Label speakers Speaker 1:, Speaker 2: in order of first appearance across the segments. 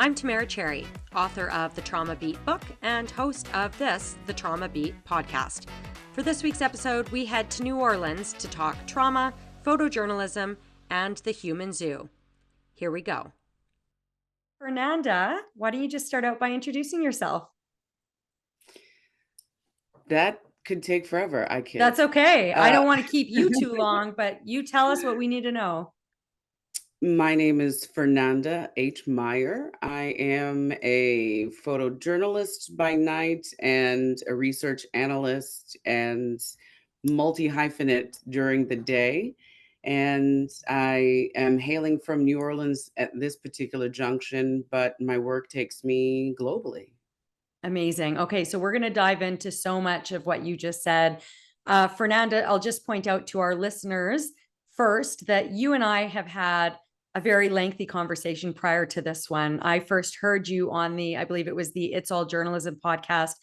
Speaker 1: I'm Tamara Cherry, author of the Trauma Beat book and host of the Trauma Beat podcast. For this week's episode, we head to New Orleans to talk trauma, photojournalism, and the human zoo. Here we go. Fernanda, why don't you just start out by introducing yourself?
Speaker 2: That could take forever. I kid.
Speaker 1: That's okay. I don't want to keep you too long, but you tell us what we need to know.
Speaker 2: My name is Fernanda H. Meier. I am a photojournalist by night and a research analyst and multi-hyphenate during the day. And I am hailing from New Orleans at this particular junction, but my work takes me globally.
Speaker 1: Amazing. Okay, so we're going to dive into so much of what you just said. Fernanda, I'll just point out to our listeners first that you and I have had a very lengthy conversation prior to this one. I first heard you on I believe it was the It's All Journalism podcast,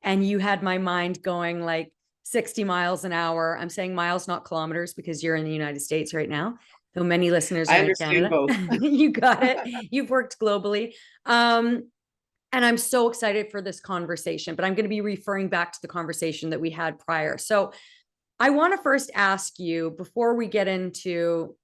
Speaker 1: and you had my mind going like 60 miles an hour. I'm saying miles, not kilometers, because you're in the United States right now, though many listeners are in Canada.
Speaker 2: Both.
Speaker 1: You got it. You've worked globally. And I'm so excited for this conversation, but I'm going to be referring back to the conversation that we had prior. So I want to first ask you, before we get into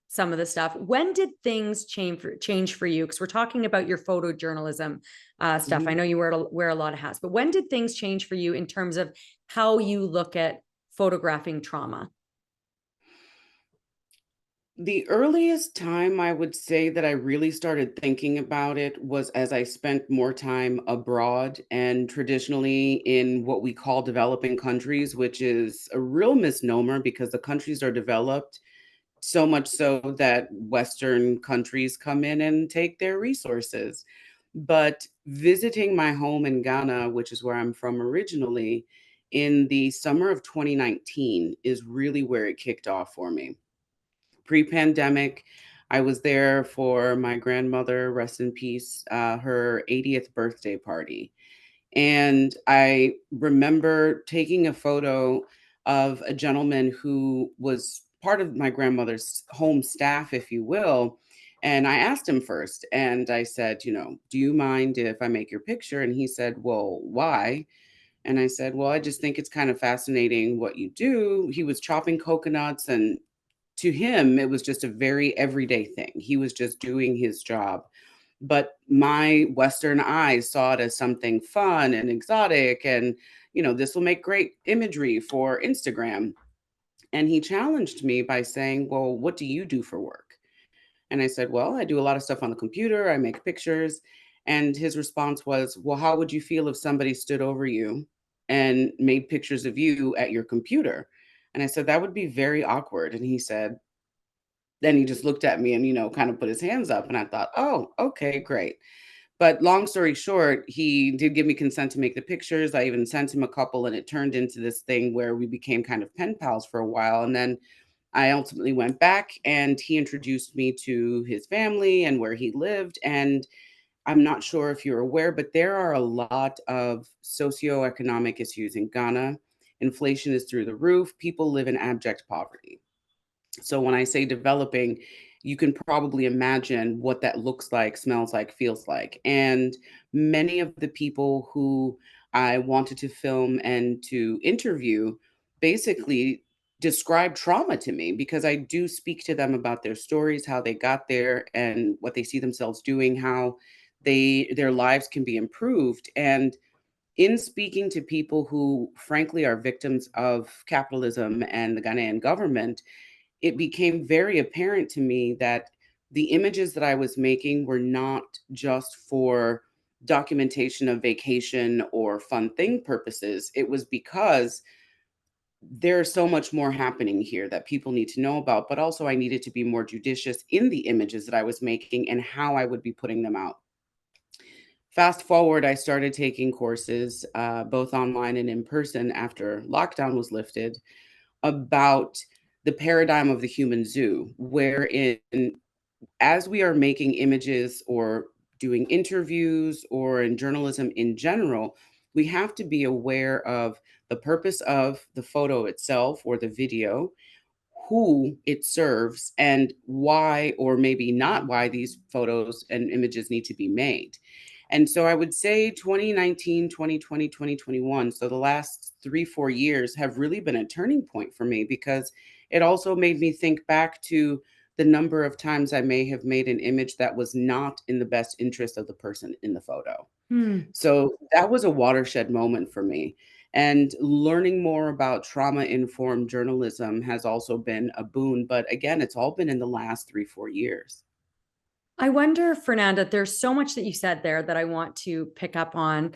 Speaker 1: some of the stuff, when did things change for you? Because we're talking about your photojournalism stuff. Mm-hmm. I know you wear a lot of hats, but when did things change for you in terms of how you look at photographing trauma?
Speaker 2: The earliest time I would say that I really started thinking about it was as I spent more time abroad and traditionally in what we call developing countries, which is a real misnomer because the countries are developed so much so that Western countries come in and take their resources. But visiting my home in Ghana, which is where I'm from originally, in the summer of 2019 is really where it kicked off for me. Pre-pandemic, I was there for my grandmother, rest in peace, her 80th birthday party. And I remember taking a photo of a gentleman who was part of my grandmother's home staff, if you will. And I asked him first, and I said, do you mind if I make your picture? And he said, well, why? And I said, well, I just think it's kind of fascinating what you do. He was chopping coconuts, and to him, it was just a very everyday thing. He was just doing his job. But my Western eyes saw it as something fun and exotic. And, this will make great imagery for Instagram. And he challenged me by saying, well, what do you do for work? And I said, well, I do a lot of stuff on the computer. I make pictures. And his response was, well, how would you feel if somebody stood over you and made pictures of you at your computer? And I said, that would be very awkward. And he said, then he just looked at me and, kind of put his hands up. And I thought, oh, okay, great. But long story short, he did give me consent to make the pictures. I even sent him a couple, and it turned into this thing where we became kind of pen pals for a while. And then I ultimately went back and he introduced me to his family and where he lived. And I'm not sure if you're aware, but there are a lot of socioeconomic issues in Ghana. Inflation is through the roof. People live in abject poverty. So when I say developing, you can probably imagine what that looks like, smells like, feels like. And many of the people who I wanted to film and to interview basically describe trauma to me, because I do speak to them about their stories, how they got there and what they see themselves doing, how their lives can be improved. And in speaking to people who frankly are victims of capitalism and the Ghanaian government, it became very apparent to me that the images that I was making were not just for documentation of vacation or fun thing purposes. It was because there's so much more happening here that people need to know about, but also I needed to be more judicious in the images that I was making and how I would be putting them out. Fast forward, I started taking courses, both online and in person after lockdown was lifted, about the paradigm of the human zoo, wherein as we are making images or doing interviews or in journalism in general, we have to be aware of the purpose of the photo itself or the video, who it serves and why, or maybe not why, these photos and images need to be made. And so I would say 2019, 2020, 2021, so the last 3, 4 years have really been a turning point for me, because it also made me think back to the number of times I may have made an image that was not in the best interest of the person in the photo.
Speaker 1: Hmm.
Speaker 2: So that was a watershed moment for me. And learning more about trauma informed journalism has also been a boon. But again, it's all been in the last 3, 4 years.
Speaker 1: I wonder, Fernanda, there's so much that you said there that I want to pick up on,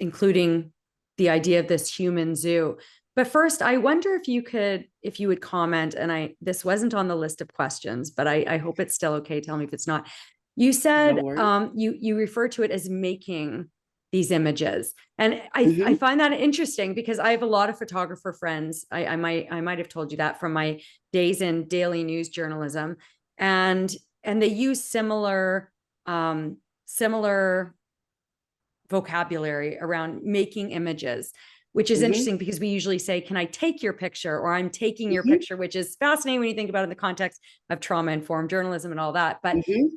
Speaker 1: including the idea of this human zoo. But first, I wonder if you would comment, and this wasn't on the list of questions, but I hope it's still okay. Tell me if it's not. You
Speaker 2: No
Speaker 1: said
Speaker 2: worries.
Speaker 1: you refer to it as making these images, and I
Speaker 2: Hmm.
Speaker 1: find that interesting because I have a lot of photographer friends. I might have told you that from my days in daily news journalism, and they use similar vocabulary around making images, which is
Speaker 2: Hmm.
Speaker 1: interesting because we usually say, can I take your picture, or I'm taking your
Speaker 2: Hmm.
Speaker 1: picture, which is fascinating when you think about it in the context of trauma informed journalism and all that. But
Speaker 2: Hmm.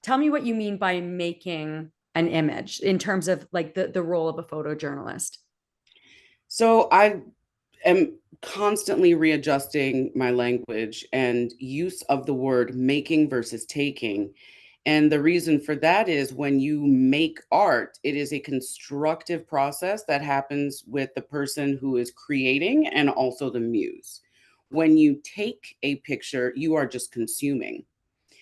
Speaker 1: tell me what you mean by making an image in terms of like the role of a photojournalist.
Speaker 2: So I am constantly readjusting my language and use of the word making versus taking. And the reason for that is, when you make art, it is a constructive process that happens with the person who is creating and also the muse. When you take a picture, you are just consuming.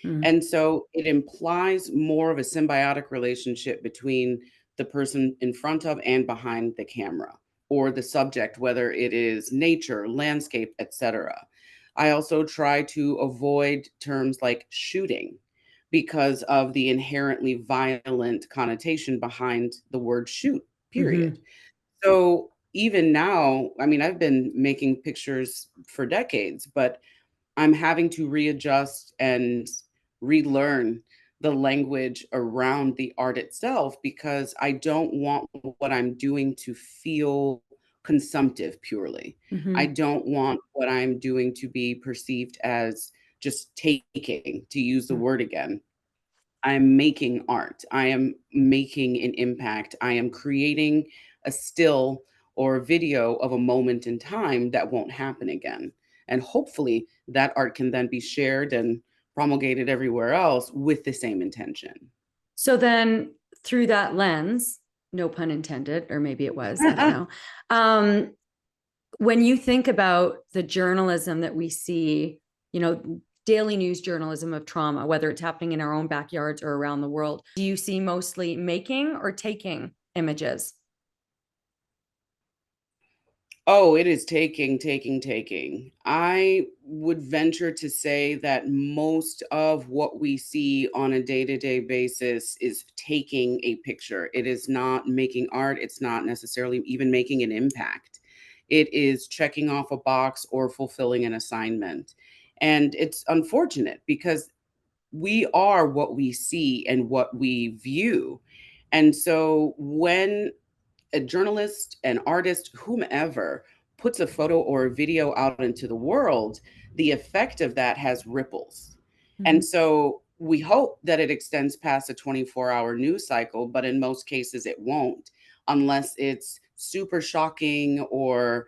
Speaker 1: Mm,
Speaker 2: And so it implies more of a symbiotic relationship between the person in front of and behind the camera, or the subject, whether it is nature, landscape, etc. I also try to avoid terms like shooting, because of the inherently violent connotation behind the word shoot, period.
Speaker 1: mm-hmm,
Speaker 2: So even now, I mean, I've been making pictures for decades, but I'm having to readjust and relearn the language around the art itself, because I don't want what I'm doing to feel consumptive purely. I
Speaker 1: mm-hmm,
Speaker 2: don't want what I'm doing to be perceived as just taking, to use the word again. I'm making art. I am making an impact. I am creating a still or a video of a moment in time that won't happen again. And hopefully that art can then be shared and promulgated everywhere else with the same intention.
Speaker 1: so then through that lens, no pun intended, or maybe it was, I don't know. Um, when you think about the journalism that we see, daily news journalism of trauma, whether it's happening in our own backyards or around the world, do you see mostly making or taking images?
Speaker 2: Oh, it is taking, taking, taking. I would venture to say that most of what we see on a day to day basis is taking a picture. It is not making art. It's not necessarily even making an impact. It is checking off a box or fulfilling an assignment. And it's unfortunate, because we are what we see and what we view. And so when a journalist, an artist, whomever puts a photo or a video out into the world, the effect of that has ripples.
Speaker 1: Mm-hmm.
Speaker 2: And so we hope that it extends past a 24-hour news cycle, but in most cases it won't, unless it's super shocking or,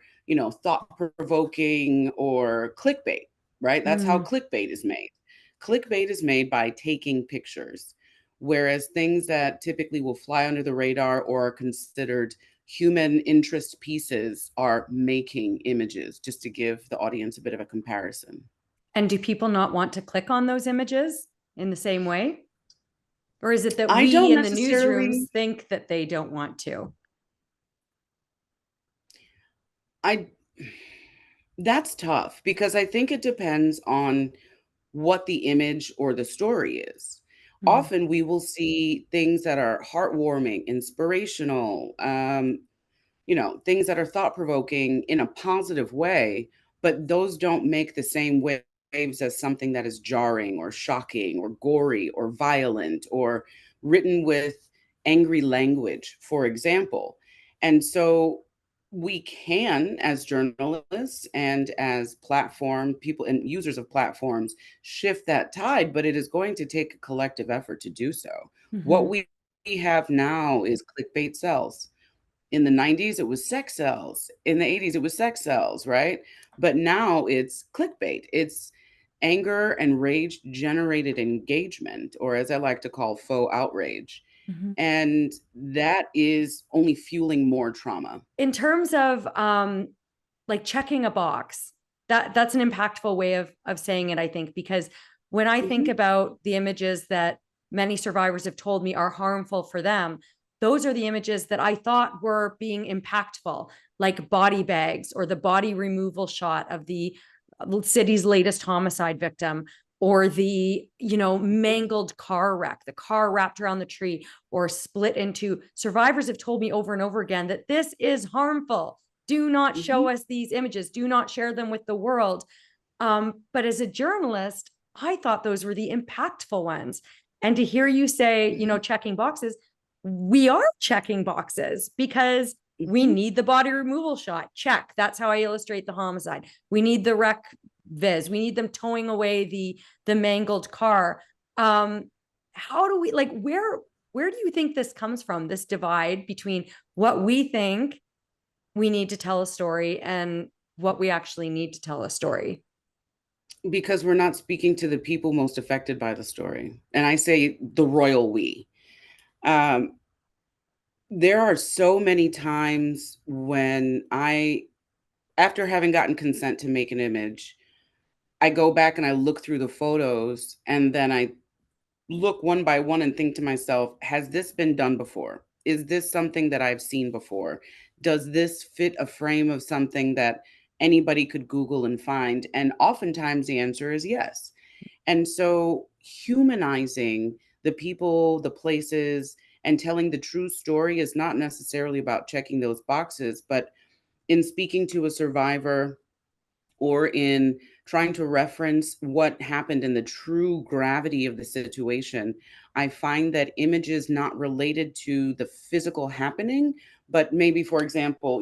Speaker 2: thought provoking or clickbait, right? That's how
Speaker 1: Mm.
Speaker 2: clickbait is made. Clickbait is made by taking pictures, whereas things that typically will fly under the radar or are considered human interest pieces are making images, just to give the audience a bit of a comparison.
Speaker 1: And do people not want to click on those images in the same way? Or is it that
Speaker 2: I
Speaker 1: we
Speaker 2: don't
Speaker 1: in the newsrooms
Speaker 2: necessarily,
Speaker 1: think that they don't want to?
Speaker 2: I, that's tough, because I think it depends on what the image or the story is.
Speaker 1: Mm,
Speaker 2: Often we will see things that are heartwarming, inspirational, things that are thought provoking in a positive way, but those don't make the same waves as something that is jarring or shocking or gory or violent or written with angry language, for example. And so we can, as journalists and as platform people and users of platforms, shift that tide, but it is going to take a collective effort to do so. What
Speaker 1: Mhm.
Speaker 2: we have now is clickbait sells. In the 90s, it was sex sells. In the 80s, it was sex sells, right? But now it's clickbait. It's anger and rage generated engagement, or as I like to call faux outrage.
Speaker 1: Mhm.
Speaker 2: And that is only fueling more trauma.
Speaker 1: In terms of like checking a box, that's an impactful way of saying it, I think, because when I think
Speaker 2: Mhm,
Speaker 1: about the images that many survivors have told me are harmful for them, those are the images that I thought were being impactful, like body bags or the body removal shot of the city's latest homicide victim, or the
Speaker 2: mhm,
Speaker 1: mangled car wreck, the car wrapped around the tree or split into. Survivors have told me over and over again that this is harmful. Do not show
Speaker 2: mhm,
Speaker 1: us these images. Do not share them with the world. But as a journalist, I thought those were the impactful ones. And to hear you say,
Speaker 2: mhm,
Speaker 1: checking boxes, we are checking boxes because we
Speaker 2: mhm.
Speaker 1: need the body removal shot. Check. That's how I illustrate the homicide. We need the wreck viz. We need them towing away the mangled car. How do we, like, where do you think this comes from? This divide between what we think we need to tell a story and what we actually need to tell a story.
Speaker 2: Because we're not speaking to the people most affected by the story. And I say the royal we. Um, there are so many times when after having gotten consent to make an image, I go back and I look through the photos and then I look one by one and think to myself, has this been done before? Is this something that I've seen before? Does this fit a frame of something that anybody could Google and find? And oftentimes the answer is yes. And so humanizing the people, the places, and telling the true story is not necessarily about checking those boxes, but in speaking to a survivor or in trying to reference what happened in the true gravity of the situation, I find that images not related to the physical happening, but maybe, for example,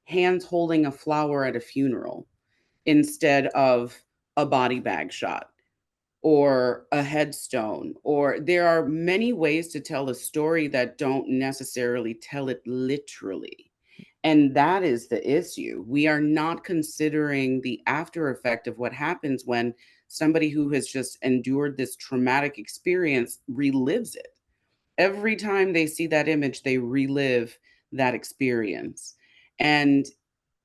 Speaker 2: hands holding a flower at a funeral instead of a body bag shot or a headstone, or there are many ways to tell a story that don't necessarily tell it literally. And that is the issue. We are not considering the after effect of what happens when somebody who has just endured this traumatic experience relives it. Every time they see that image, they relive that experience. And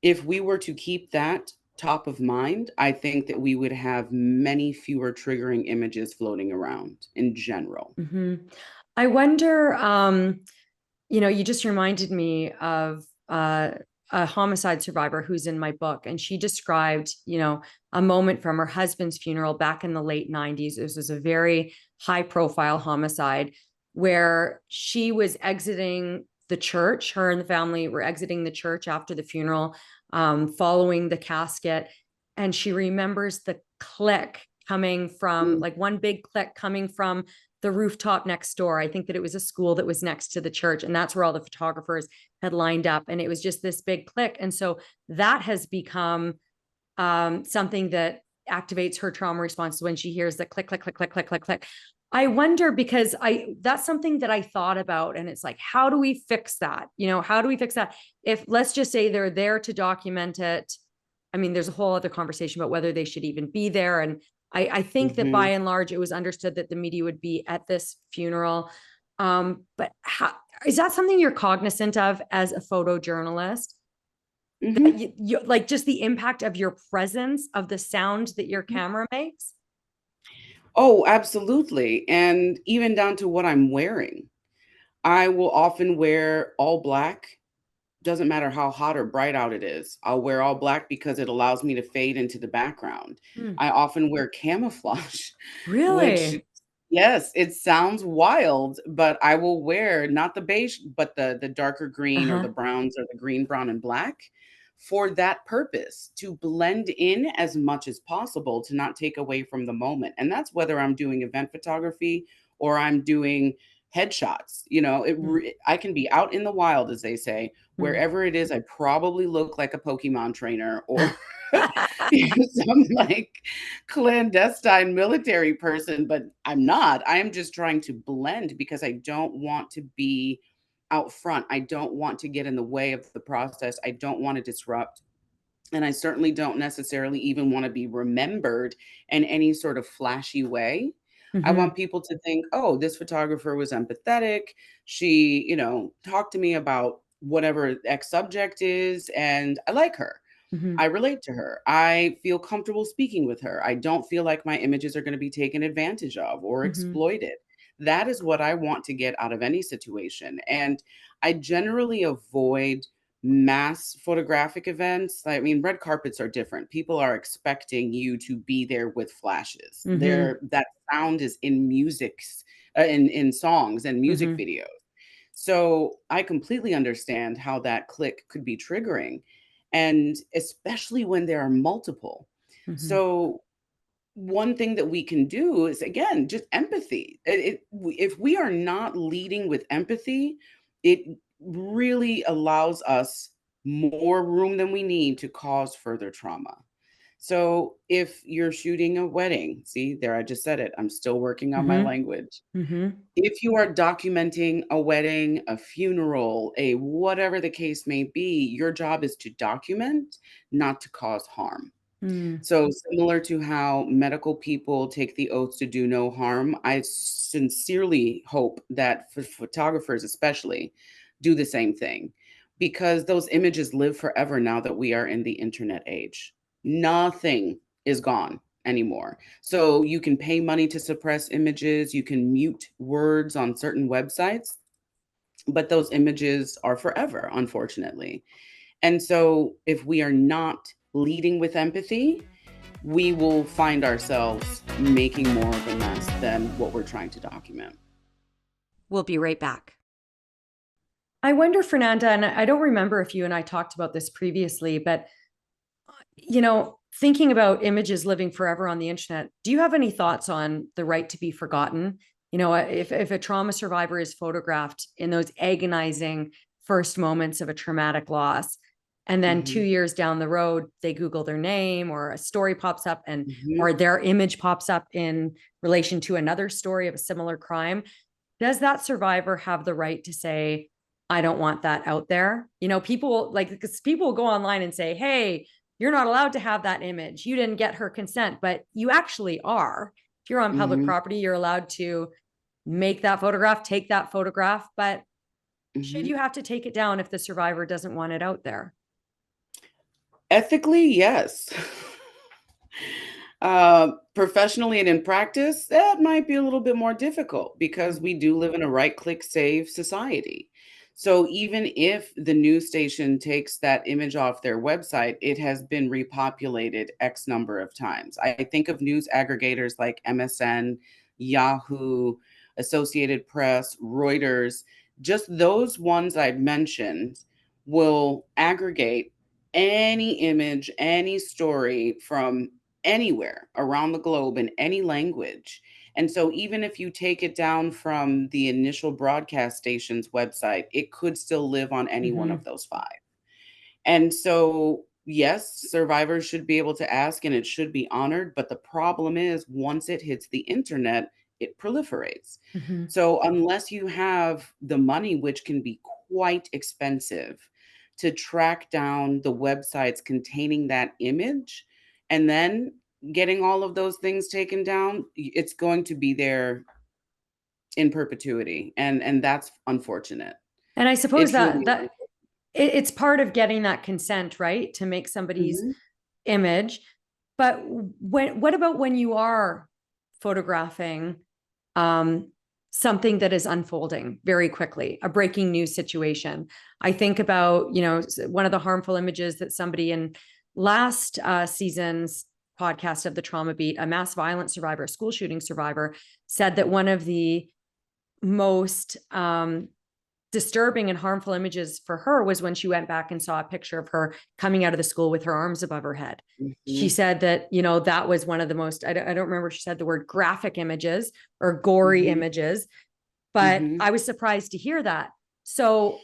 Speaker 2: if we were to keep that top of mind, I think that we would have many fewer triggering images floating around in general.
Speaker 1: Mm-hmm. I wonder, you just reminded me of a homicide survivor who's in my book, and she described, a moment from her husband's funeral back in the late 90s. This was a very high profile homicide where she was exiting the church. Her and the family were exiting the church after the funeral, following the casket. And she remembers the click coming from,
Speaker 2: Mm,
Speaker 1: like, one big click coming from the rooftop next door. I think that it was a school that was next to the church, and that's where all the photographers had lined up. And it was just this big click. And so that has become something that activates her trauma response when she hears the click, click, click, click, click, click, click. I wonder, because that's something that I thought about, and it's like, how do we fix that? How do we fix that? If, let's just say, they're there to document it. I mean, there's a whole other conversation about whether they should even be there. And I think that by
Speaker 2: mhm,
Speaker 1: and large, it was understood that the media would be at this funeral. But how, is that something you're cognizant of as a photojournalist? That
Speaker 2: mhm,
Speaker 1: you like, just the impact of your presence, of the sound that your
Speaker 2: mhm.
Speaker 1: camera makes?
Speaker 2: Oh, absolutely. And even down to what I'm wearing. I will often wear all black. Doesn't matter how hot or bright out it is. I'll wear all black because it allows me to fade into the background.
Speaker 1: Hmm.
Speaker 2: I often wear camouflage, which,
Speaker 1: Really?
Speaker 2: yes, it sounds wild, but I will wear not the beige, but the darker green or the
Speaker 1: Uh-huh.
Speaker 2: browns or the green, brown, and black for that purpose, to blend in as much as possible to not take away from the moment. And that's whether I'm doing event photography or I'm doing headshots.
Speaker 1: Mm.
Speaker 2: I can be out in the wild, as they say,
Speaker 1: Mm.
Speaker 2: wherever it is. I probably look like a Pokemon trainer or some like clandestine military person, but I'm not. I am just trying to blend because I don't want to be out front. I don't want to get in the way of the process. I don't want to disrupt. And I certainly don't necessarily even want to be remembered in any sort of flashy way. I
Speaker 1: Mhm.
Speaker 2: want people to think, oh, this photographer was empathetic. She, talked to me about whatever X subject is, and I like her.
Speaker 1: Mhm.
Speaker 2: I relate to her. I feel comfortable speaking with her. I don't feel like my images are going to be taken advantage of or
Speaker 1: Mhm.
Speaker 2: exploited. That is what I want to get out of any situation. And I generally avoid mass photographic events. I mean, red carpets are different. People are expecting you to be there with flashes.
Speaker 1: Mhm.
Speaker 2: That sound is in musics, in songs and music
Speaker 1: Mhm.
Speaker 2: videos. So I completely understand how that click could be triggering, and especially when there are multiple.
Speaker 1: Mhm.
Speaker 2: So one thing that we can do is, again, just empathy. If we are not leading with empathy, it really allows us more room than we need to cause further trauma. So if you're shooting a wedding, see there, I just said it. I'm still working on my
Speaker 1: Mhm.
Speaker 2: language.
Speaker 1: Mhm.
Speaker 2: If you are documenting a wedding, a funeral, a whatever the case may be, your job is to document, not to cause harm.
Speaker 1: Mm.
Speaker 2: So, similar to how medical people take the oath to do no harm, I sincerely hope that photographers, especially, do the same thing, because those images live forever now that we are in the internet age. Nothing is gone anymore. So, you can pay money to suppress images, you can mute words on certain websites, but those images are forever, unfortunately. And so, if we are not leading with empathy, we will find ourselves making more of a mess than what we're trying to document.
Speaker 1: We'll be right back. I wonder, Fernanda, and I don't remember if you and I talked about this previously, but thinking about images living forever on the internet, do you have any thoughts on the right to be forgotten? If a trauma survivor is photographed in those agonizing first moments of a traumatic loss, and then
Speaker 2: Mhm,
Speaker 1: 2 years down the road, they Google their name or a story pops up
Speaker 2: mhm.
Speaker 1: or their image pops up in relation to another story of a similar crime. Does that survivor have the right to say, I don't want that out there? People like, because people will go online and say, hey, you're not allowed to have that image. You didn't get her consent, but you actually are. If you're on public
Speaker 2: Mhm,
Speaker 1: property, you're allowed to make that photograph, take that photograph, but should
Speaker 2: mhm.
Speaker 1: you have to take it down if the survivor doesn't want it out there?
Speaker 2: Ethically, yes. Professionally and in practice, that might be a little bit more difficult because we do live in a right-click save society. So even if the news station takes that image off their website, it has been repopulated X number of times. I think of news aggregators like MSN, Yahoo, Associated Press, Reuters. Just those ones I've mentioned will aggregate any image, any story from anywhere around the globe in any language. And so even if you take it down from the initial broadcast station's website, it could still live on any one
Speaker 1: Mm-hmm.
Speaker 2: of those five. And so, yes, survivors should be able to ask and it should be honored. But the problem is, once it hits the internet, it proliferates.
Speaker 1: Mm-hmm.
Speaker 2: So, unless you have the money, which can be quite expensive, to track down the websites containing that image and then getting all of those things taken down, it's going to be there in perpetuity. And that's unfortunate.
Speaker 1: And I
Speaker 2: It
Speaker 1: suppose
Speaker 2: truly
Speaker 1: that
Speaker 2: is.
Speaker 1: it's part of getting that consent, right? To make somebody's
Speaker 2: Mhm,
Speaker 1: image. But what about when you are photographing um, something that is unfolding very quickly, a breaking news situation? I think about, one of the harmful images that somebody in last season's podcast of the Trauma Beat, a mass violence survivor, a school shooting survivor, said that one of the most disturbing and harmful images for her was when she went back and saw a picture of her coming out of the school with her arms above her head. She
Speaker 2: mhm,
Speaker 1: said that, that was one of the most, I don't remember if she said the word graphic images or gory
Speaker 2: mhm.
Speaker 1: images. But
Speaker 2: Mhm.
Speaker 1: I was surprised to hear that. So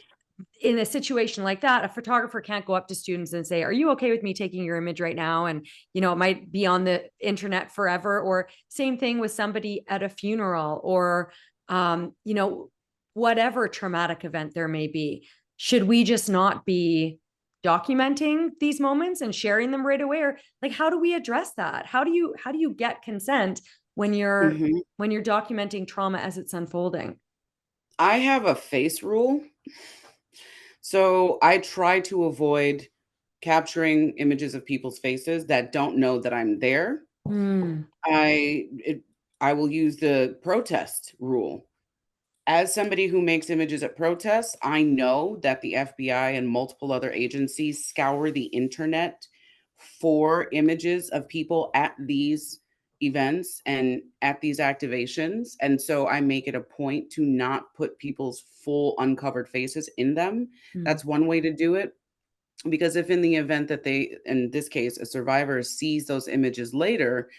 Speaker 1: in a situation like that, a photographer can't go up to students and say, are you okay with me taking your image right now? And, it might be on the internet forever. Or same thing with somebody at a funeral, or, whatever traumatic event there may be. Should we just not be documenting these moments and sharing them right away? Or like, how do we address that? How do you get consent when you're
Speaker 2: Mhm.
Speaker 1: when you're documenting trauma as it's unfolding?
Speaker 2: I have a face rule. So I try to avoid capturing images of people's faces that don't know that I'm there.
Speaker 1: Mm,
Speaker 2: I it, I will use the protest rule. As somebody who makes images at protests, I know that the FBI and multiple other agencies scour the internet for images of people at these events and at these activations. And so I make it a point to not put people's full uncovered faces in them.
Speaker 1: mm,
Speaker 2: That's one way to do it. Because if in the event that they, in this case, a survivor sees those images later,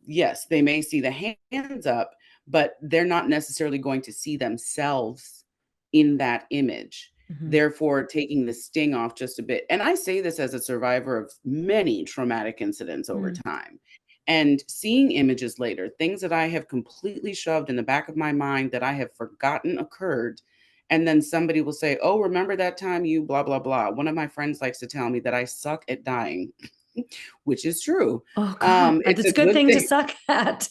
Speaker 2: yes, they may see the hands up, but they're not necessarily going to see themselves in that image,
Speaker 1: mhm,
Speaker 2: therefore taking the sting off just a bit. And I say this as a survivor of many traumatic incidents over
Speaker 1: mm.
Speaker 2: time. And seeing images later, things that I have completely shoved in the back of my mind that I have forgotten occurred. And then somebody will say, oh, remember that time you blah, blah, blah. One of my friends likes to tell me that I suck at dying, which is true.
Speaker 1: Oh God,
Speaker 2: It's
Speaker 1: that's
Speaker 2: a
Speaker 1: a good
Speaker 2: good
Speaker 1: thing to
Speaker 2: thing.
Speaker 1: suck at.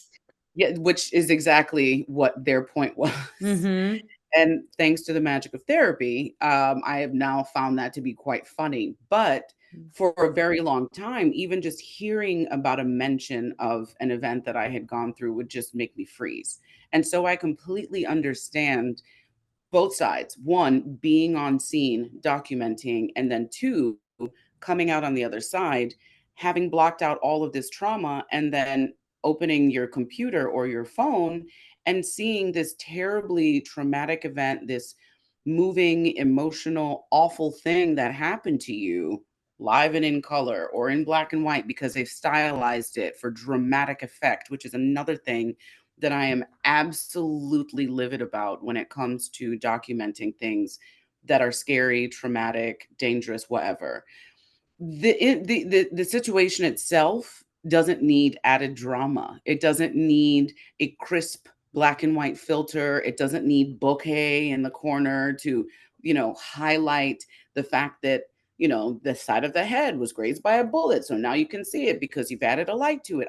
Speaker 2: Yeah, which is exactly what their point was.
Speaker 1: Mm-hmm.
Speaker 2: And thanks to the magic of therapy, I have now found that to be quite funny. But for a very long time, even just hearing about a mention of an event that I had gone through would just make me freeze. And so I completely understand both sides. One, being on scene, documenting, and then two, coming out on the other side, having blocked out all of this trauma, and then opening your computer or your phone and seeing this terribly traumatic event, this moving, emotional, awful thing that happened to you live and in color or in black and white because they've stylized it for dramatic effect, which is another thing that I am absolutely livid about when it comes to documenting things that are scary, traumatic, dangerous, whatever. The situation itself doesn't need added drama. It doesn't need a crisp black and white filter. It doesn't need bouquet in the corner to, highlight the fact that, the side of the head was grazed by a bullet. So now you can see it because you've added a light to it.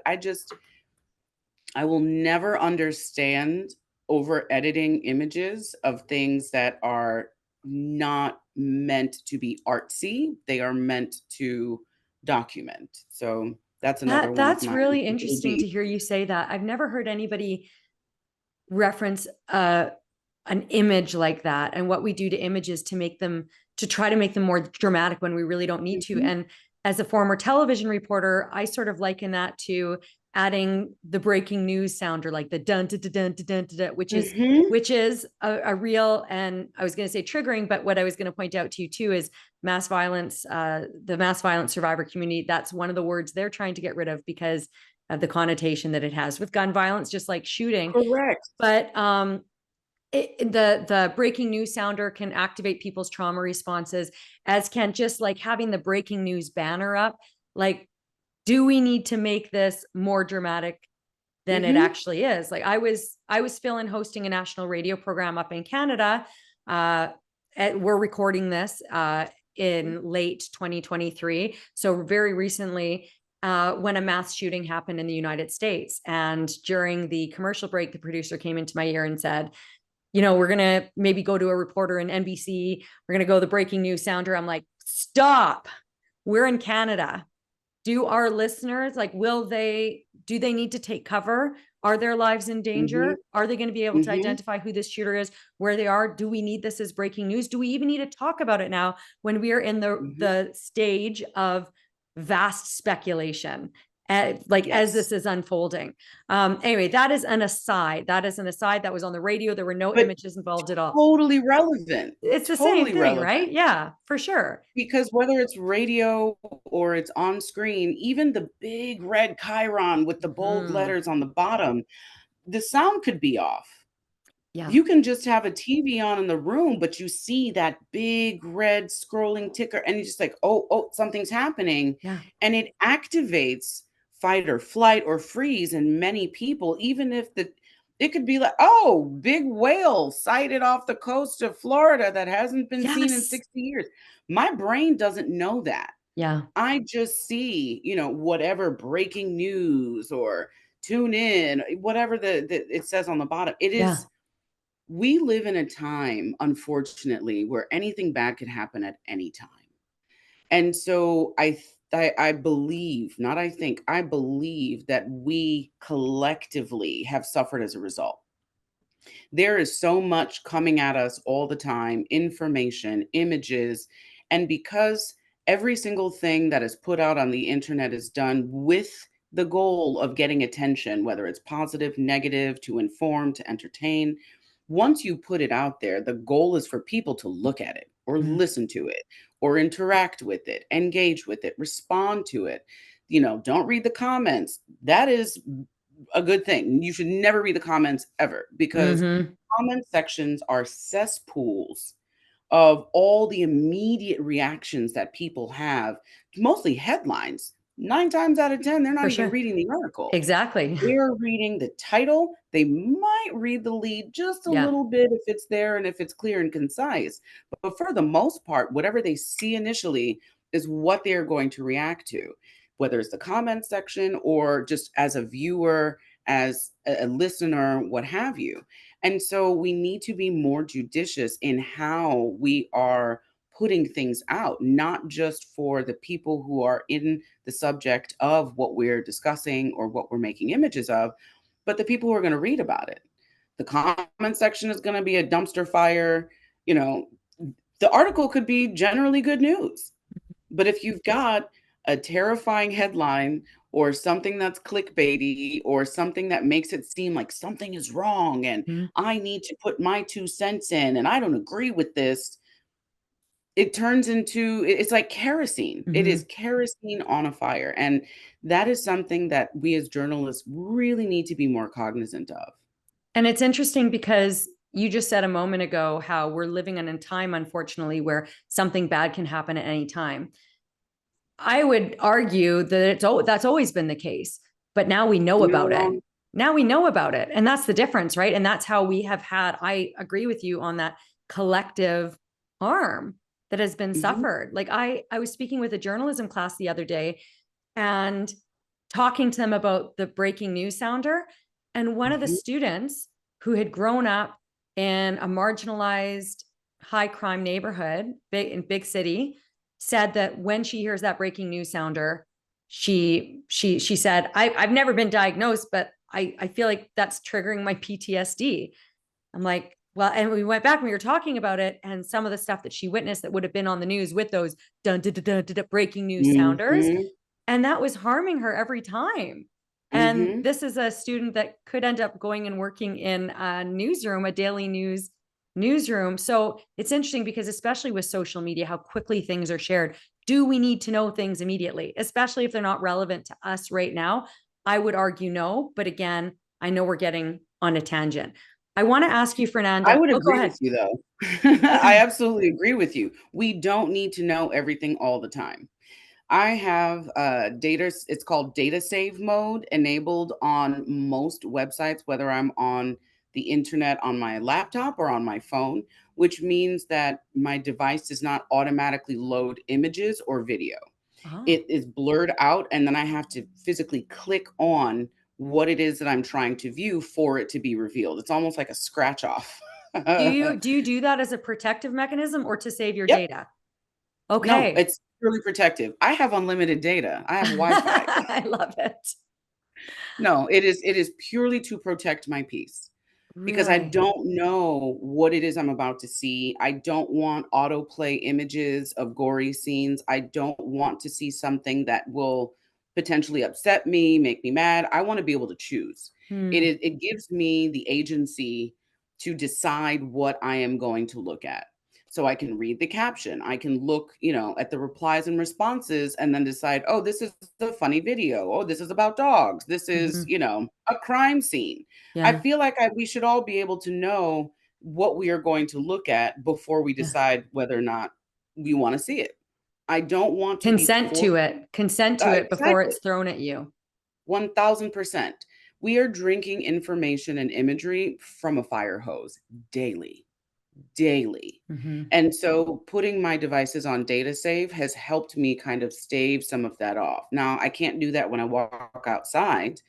Speaker 2: I will never understand over editing images of things that are not meant to be artsy. They are meant to document. So that's another
Speaker 1: That
Speaker 2: one of
Speaker 1: that's
Speaker 2: my
Speaker 1: really
Speaker 2: little
Speaker 1: interesting to
Speaker 2: beefs.
Speaker 1: hear you say that. I've never heard anybody reference an image like that, and what we do to images to try to make them more dramatic when we really don't need to.
Speaker 2: Mhm,
Speaker 1: And as a former television reporter, I sort of liken that to adding the breaking news sounder, like the dun dun dun dun dun, dun, which is
Speaker 2: mhm.
Speaker 1: a real, and I was going to say triggering, but what I was going to point out to you too is mass violence, the mass violence survivor community. That's one of the words they're trying to get rid of because of the connotation that it has with gun violence, just like shooting.
Speaker 2: Correct.
Speaker 1: But the breaking news sounder can activate people's trauma responses, as can just like having the breaking news banner up. Like, do we need to make this more dramatic than it
Speaker 2: Mhm,
Speaker 1: actually is? Like, I was feeling hosting a national radio program up in Canada. uh we're recording this in late 2023, so very recently, when a mass shooting happened in the United States. And during the commercial break, the producer came into my ear and said, we're going to maybe go to a reporter in NBC. We're going to go the breaking news sounder. I'm like, stop. We're in Canada. Do our listeners, like, do they need to take cover? Are their lives in
Speaker 2: mhm,
Speaker 1: danger? Are they going to be able to
Speaker 2: mhm,
Speaker 1: identify who this shooter is, where they are? Do we need this as breaking news? Do we even need to talk about it now when we are in
Speaker 2: mhm.
Speaker 1: the stage of vast speculation? Like, as
Speaker 2: Yes.
Speaker 1: this is unfolding. Anyway, that is an aside that was on the radio. There were no
Speaker 2: But
Speaker 1: images involved at all.
Speaker 2: totally relevant.
Speaker 1: It's the same
Speaker 2: Totally
Speaker 1: thing, right?
Speaker 2: relevant.
Speaker 1: Yeah, for sure.
Speaker 2: Because whether it's radio or it's on screen, even the big red chyron with the bold
Speaker 1: Mhm.
Speaker 2: letters on the bottom, the sound could be off.
Speaker 1: Yeah.
Speaker 2: You can just have a TV on in the room, but you see that big red scrolling ticker, and you're just like, oh, oh, something's happening.
Speaker 1: Yeah.
Speaker 2: And it activates fight or flight or freeze in many people, even if it could be like, oh, big whale sighted off the coast of Florida that hasn't been seen in
Speaker 1: Yes.
Speaker 2: 60 years. My brain doesn't know that.
Speaker 1: Yeah.
Speaker 2: I just see, whatever breaking news or tune in, whatever it says on the bottom.
Speaker 1: Yeah.
Speaker 2: We live in a time, unfortunately, where anything bad could happen at any time. And so I believe, not I think, I believe that we collectively have suffered as a result. There is so much coming at us all the time, information, images, and because every single thing that is put out on the internet is done with the goal of getting attention, whether it's positive, negative, to inform, to entertain. Once you put it out there, the goal is for people to look at it or
Speaker 1: Mm-hmm.
Speaker 2: listen to it or interact with it, engage with it, respond to it. Don't read the comments. That is a good thing. You should never read the comments ever, because
Speaker 1: Mm-hmm.
Speaker 2: comment sections are cesspools of all the immediate reactions that people have, mostly headlines. 9 times out of 10, they're
Speaker 1: For
Speaker 2: not even
Speaker 1: sure.
Speaker 2: reading the article.
Speaker 1: Exactly.
Speaker 2: They're reading the title. They might read the lead just a
Speaker 1: Yeah.
Speaker 2: little bit if it's there and if it's clear and concise. But for the most part, whatever they see initially is what they're going to react to, whether it's the comment section or just as a viewer, as a listener, what have you. And so we need to be more judicious in how we are putting things out, not just for the people who are in the subject of what we're discussing or what we're making images of, but the people who are going to read about it. The comment section is going to be a dumpster fire. You know, the article could be generally good news. But if you've got a terrifying headline or something that's clickbaity or something that makes it seem like something is wrong and
Speaker 1: Mm-hmm.
Speaker 2: I need to put my 2 cents in and I don't agree with this, it turns into, it's like kerosene. It
Speaker 1: Mm-hmm.
Speaker 2: is kerosene on a fire. And that is something that we as journalists really need to be more cognizant of.
Speaker 1: And it's interesting because you just said a moment ago how we're living in a time, unfortunately, where something bad can happen at any time. I would argue that that's always been the case, but now we know
Speaker 2: You're not
Speaker 1: about it.
Speaker 2: wrong.
Speaker 1: Now we know about it. And that's the difference, right? And that's how we have had, I agree with you on that collective harm that has been
Speaker 2: Mhm,
Speaker 1: suffered. Like I was speaking with a journalism class the other day and talking to them about the breaking news sounder. And one of the
Speaker 2: mhm,
Speaker 1: students who had grown up in a marginalized high crime neighborhood, big city, said that when she hears that breaking news sounder, she said, I've never been diagnosed, but I feel like that's triggering my PTSD. I'm like, well, and we went back and we were talking about it, and some of the stuff that she witnessed that would have been on the news with those dun dun dun dun, dun breaking news sounders,
Speaker 2: mhm,
Speaker 1: and that was harming her every time. And
Speaker 2: mhm.
Speaker 1: this is a student that could end up going and working in a newsroom, a daily news newsroom. So it's interesting because, especially with social media, how quickly things are shared. Do we need to know things immediately, especially if they're not relevant to us right now? I would argue no. But again, I know we're getting on a tangent. I want to ask you,
Speaker 2: I
Speaker 1: Fernanda.
Speaker 2: would
Speaker 1: Oh, go
Speaker 2: agree
Speaker 1: ahead.
Speaker 2: with you, though. I absolutely agree with you. We don't need to know everything all the time. I have data, it's called data save mode enabled on most websites, whether I'm on the internet on my laptop or on my phone, which means that my device does not automatically load images or video.
Speaker 1: Oh,
Speaker 2: It is blurred out, and then I have to physically click on what it is that I'm trying to view for it to be revealed. It's almost like a scratch off.
Speaker 1: do you do that as a protective mechanism or to save your
Speaker 2: Yep.
Speaker 1: data?
Speaker 2: No,
Speaker 1: Okay.
Speaker 2: it's purely protective. I have unlimited data. I have Wi-Fi.
Speaker 1: I love it.
Speaker 2: No, it is purely to protect my peace because I
Speaker 1: Really?
Speaker 2: don't know what it is I'm about to see. I don't want autoplay images of gory scenes. I don't want to see something that will potentially upset me, make me mad. I want to be able to choose.
Speaker 1: Hmm.
Speaker 2: It gives me the agency to decide what I am going to look at. So I can read the caption. I can look, at the replies and responses and then decide, oh, this is a funny video. Oh, this is about dogs. This is,
Speaker 1: Mhm.
Speaker 2: a crime scene. I
Speaker 1: Yeah.
Speaker 2: feel like we should all be able to know what we are going to look at before we
Speaker 1: Yeah.
Speaker 2: decide whether or not we want to see it. I don't want to be
Speaker 1: Consent
Speaker 2: forced.
Speaker 1: to it. Consent to it before
Speaker 2: Exactly.
Speaker 1: it's thrown at you.
Speaker 2: 1000%. We are drinking information and imagery from a fire hose daily, daily.
Speaker 1: Mhm.
Speaker 2: And so putting my devices on data save has helped me kind of stave some of that off. Now, I can't do that when I walk outside,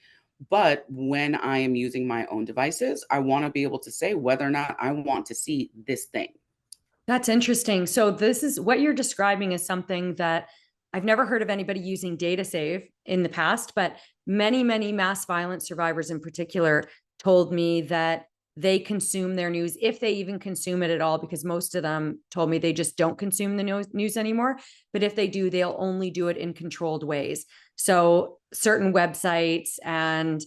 Speaker 2: but when I am using my own devices, I want to be able to say whether or not I want to see this thing.
Speaker 1: That's interesting. So this is what you're describing is something that I've never heard of anybody using data save in the past, but many mass violence survivors in particular told me that they consume their news, if they even consume it at all, because most of them told me they just don't consume the news anymore. But if they do, they'll only do it in controlled ways. So certain websites and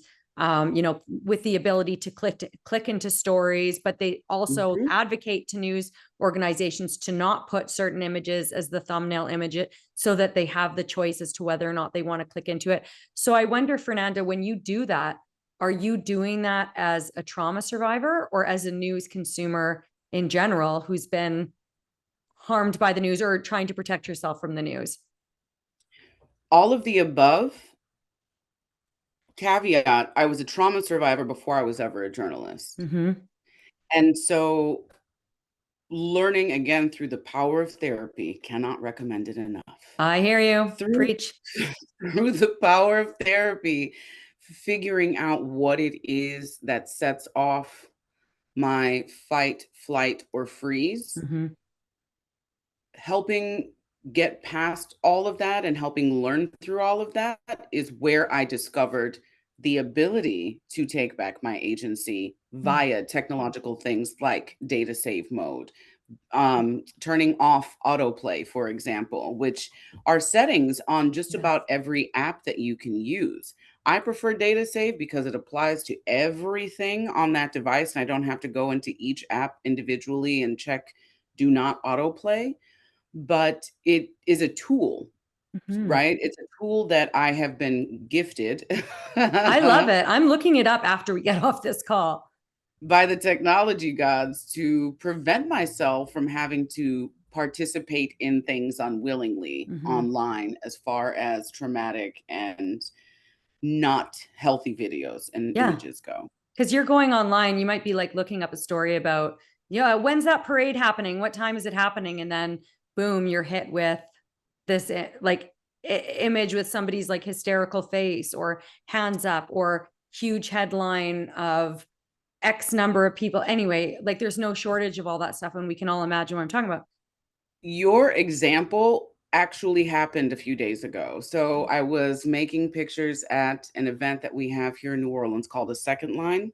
Speaker 1: with the ability to click into stories, but they also
Speaker 2: Mhm.
Speaker 1: advocate to news organizations to not put certain images as the thumbnail image so that they have the choice as to whether or not they want to click into it. So I wonder, Fernanda, when you do that, are you doing that as a trauma survivor or as a news consumer in general who's been harmed by the news or trying to protect yourself from the news?
Speaker 2: All of the above. Caveat, I was a trauma survivor before I was ever a journalist.
Speaker 1: Mm-hmm.
Speaker 2: And so learning again through the power of therapy, cannot recommend it enough.
Speaker 1: I hear you.
Speaker 2: Through
Speaker 1: Preach.
Speaker 2: through the power of therapy, figuring out what it is that sets off my fight, flight, or freeze,
Speaker 1: Mm-hmm.
Speaker 2: helping get past all of that and helping learn through all of that is where I discovered the ability to take back my agency via technological things like data save mode, turning off autoplay, for example, which are settings on just
Speaker 1: Yes.
Speaker 2: about every app that you can use. I prefer data save because it applies to everything on that device, and I don't have to go into each app individually and check do not autoplay. But it is a tool,
Speaker 1: Mm-hmm.
Speaker 2: right? It's a tool that I have been gifted
Speaker 1: I love it. I'm looking it up after we get off this call.
Speaker 2: by the technology gods to prevent myself from having to participate in things unwillingly
Speaker 1: Mm-hmm.
Speaker 2: online as far as traumatic and not healthy videos and
Speaker 1: Yeah.
Speaker 2: images go.
Speaker 1: Because you're going online, you might be like looking up a story about, yeah, when's that parade happening? What time is it happening? And then boom, you're hit with this like image with somebody's like hysterical face or hands up or huge headline of X number of people. Anyway, like there's no shortage of all that stuff. And we can all imagine what I'm talking about.
Speaker 2: Your example actually happened a few days ago. So I was making pictures at an event that we have here in New Orleans called the Second Line.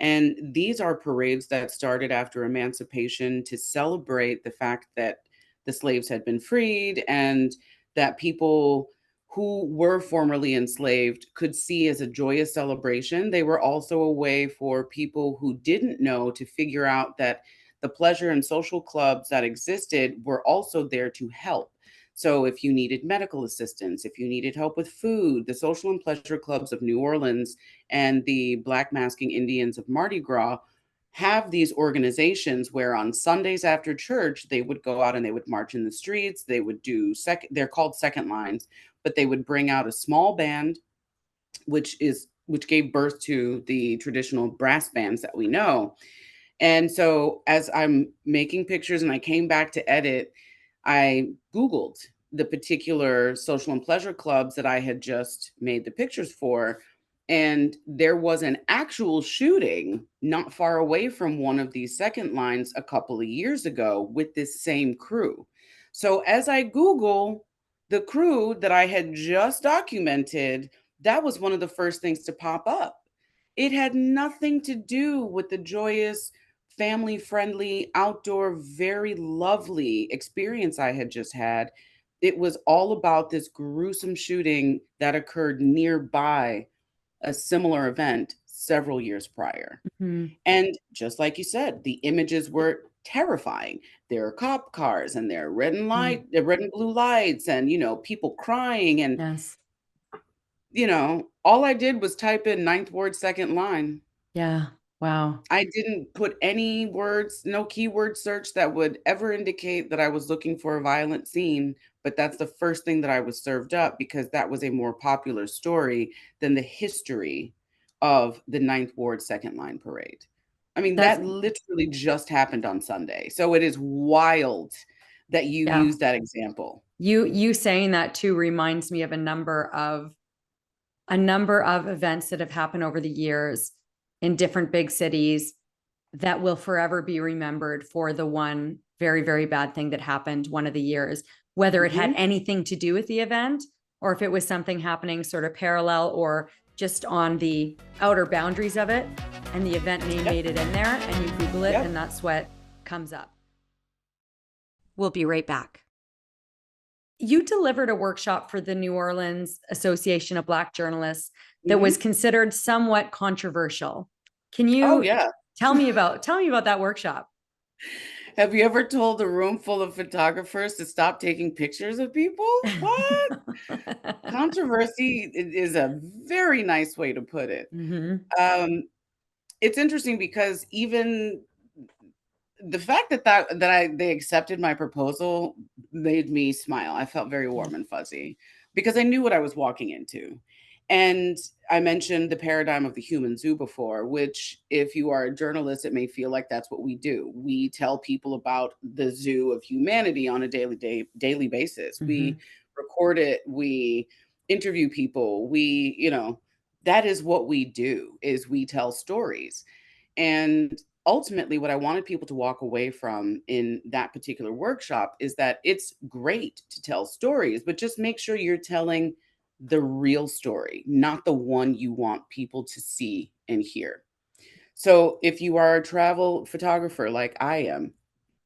Speaker 2: And these are parades that started after emancipation to celebrate the fact that the slaves had been freed and that people who were formerly enslaved could see as a joyous celebration. They were also a way for people who didn't know to figure out that the pleasure and social clubs that existed were also there to help. So, if you needed medical assistance, if you needed help with food, the social and pleasure clubs of New Orleans and the Black Masking Indians of Mardi Gras have these organizations where on Sundays after church, they would go out and they would march in the streets. They would do they're called second lines, but they would bring out a small band, which gave birth to the traditional brass bands that we know. And so as I'm making pictures and I came back to edit, I Googled the particular social and pleasure clubs that I had just made the pictures for. And there was an actual shooting not far away from one of these second lines a couple of years ago with this same crew. So as I Google the crew that I had just documented, that was one of the first things to pop up. It had nothing to do with the joyous, family friendly, outdoor, very lovely experience I had just had. It was all about this gruesome shooting that occurred nearby a similar event several years prior.
Speaker 1: Mm-hmm.
Speaker 2: And just like you said, the images were terrifying. There are cop cars and there are red and
Speaker 1: Mm,
Speaker 2: red and blue lights and, people crying. And,
Speaker 1: yes.
Speaker 2: all I did was type in Ninth Ward second line.
Speaker 1: Yeah. Wow.
Speaker 2: I didn't put any words, no keyword search that would ever indicate that I was looking for a violent scene, but that's the first thing that I was served up because that was a more popular story than the history of the Ninth Ward Second Line Parade. I mean,
Speaker 1: That's,
Speaker 2: that literally just happened on Sunday. So it is wild that you
Speaker 1: yeah.
Speaker 2: use that example.
Speaker 1: You saying that too reminds me of a number of events that have happened over the years in different big cities that will forever be remembered for the one very, very bad thing that happened one of the years, whether it had
Speaker 2: Mhm.
Speaker 1: anything to do with the event or if it was something happening sort of parallel or just on the outer boundaries of it. And the event name
Speaker 2: Yep.
Speaker 1: made it in there, and you Google it,
Speaker 2: Yep.
Speaker 1: and that's what comes up. We'll be right back. You delivered a workshop for the New Orleans Association of Black Journalists that was
Speaker 2: Mhm.
Speaker 1: considered somewhat controversial. Can
Speaker 2: Oh,
Speaker 1: you
Speaker 2: yeah.
Speaker 1: tell me about that workshop?
Speaker 2: Have you ever told a room full of photographers to stop taking pictures of people? What? Controversy is a very nice way to put it.
Speaker 1: Hmm.
Speaker 2: Um, it's interesting because even the fact that they accepted my proposal made me smile. I felt very
Speaker 1: Yeah.
Speaker 2: warm and fuzzy because I knew what I was walking into. And I mentioned the paradigm of the human zoo before, which, if you are a journalist, it may feel like that's what we do. We tell people about the zoo of humanity on a daily basis. We
Speaker 1: Hmm.
Speaker 2: record it, we interview people, that is what we do, is we tell stories. And ultimately, what I wanted people to walk away from in that particular workshop is that it's great to tell stories, but just make sure you're telling the real story, not the one you want people to see and hear. So, if you are a travel photographer like I am,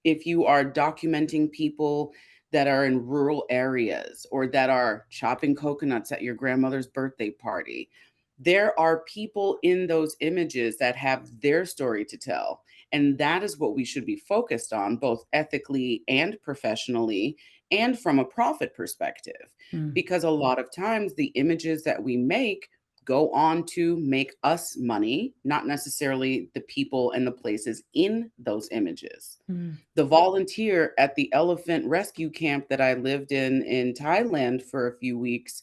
Speaker 2: if you are documenting people that are in rural areas or that are chopping coconuts at your grandmother's birthday party, there are people in those images that have their story to tell. And that is what we should be focused on, both ethically and professionally, and from a profit perspective.
Speaker 1: Mm,
Speaker 2: Because a lot of times the images that we make go on to make us money, not necessarily the people and the places in those images.
Speaker 1: mm,
Speaker 2: The volunteer at the elephant rescue camp that I lived in Thailand for a few weeks,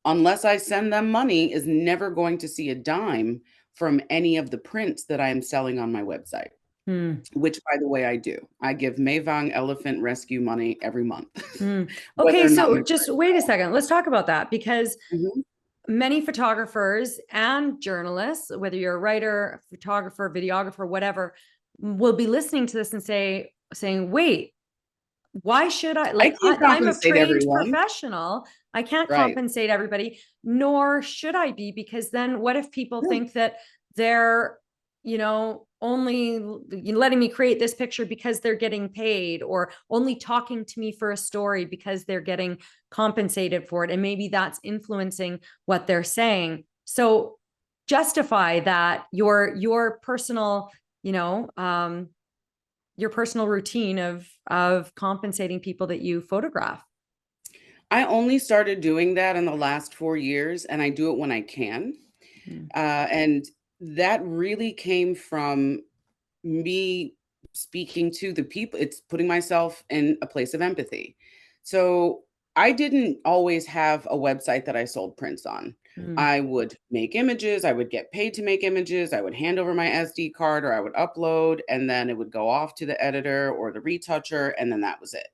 Speaker 2: unless I send them money, is never going to see a dime from any of the prints that I am selling on my website,
Speaker 1: mm,
Speaker 2: which, by the way, I do. I give Maevang Elephant Rescue money every month,
Speaker 1: mm.
Speaker 2: whether
Speaker 1: Okay,
Speaker 2: or not
Speaker 1: so
Speaker 2: my
Speaker 1: just
Speaker 2: prints
Speaker 1: wait a
Speaker 2: sell.
Speaker 1: second. Let's talk about that because
Speaker 2: Mhm.
Speaker 1: many photographers and journalists, whether you're a writer, a photographer, videographer, whatever, will be listening to this and saying, "Wait, why should I
Speaker 2: I
Speaker 1: like
Speaker 2: can't
Speaker 1: I'm a
Speaker 2: compensate
Speaker 1: trained
Speaker 2: everyone.
Speaker 1: professional. I can't
Speaker 2: Right.
Speaker 1: compensate everybody, nor should I be, because then what if people
Speaker 2: Yeah.
Speaker 1: think that they're, only letting me create this picture because they're getting paid or only talking to me for a story because they're getting compensated for it and maybe that's influencing what they're saying." So justify that your personal, you know, your personal routine of compensating people that you photograph.
Speaker 2: I only started doing that in the last 4 years, and I do it when I can.
Speaker 1: Mm,
Speaker 2: And that really came from me speaking to the people. It's putting myself in a place of empathy. So I didn't always have a website that I sold prints on.
Speaker 1: mm,
Speaker 2: I would make images, I would get paid to make images, I would hand over my SD card or I would upload, and then it would go off to the editor or the retoucher, and then that was it.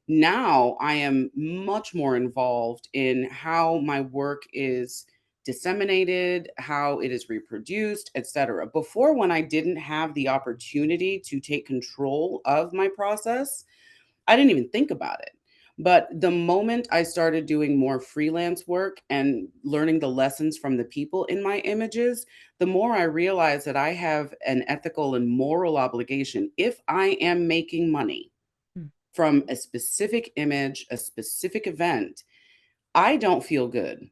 Speaker 2: Now I am much more involved in how my work is disseminated, how it is reproduced, etc. Before, when I didn't have the opportunity to take control of my process, I didn't even think about it. But the moment I started doing more freelance work and learning the lessons from the people in my images, the more I realized that I have an ethical and moral obligation. If I am making money
Speaker 1: mm,
Speaker 2: from a specific image, a specific event, I don't feel good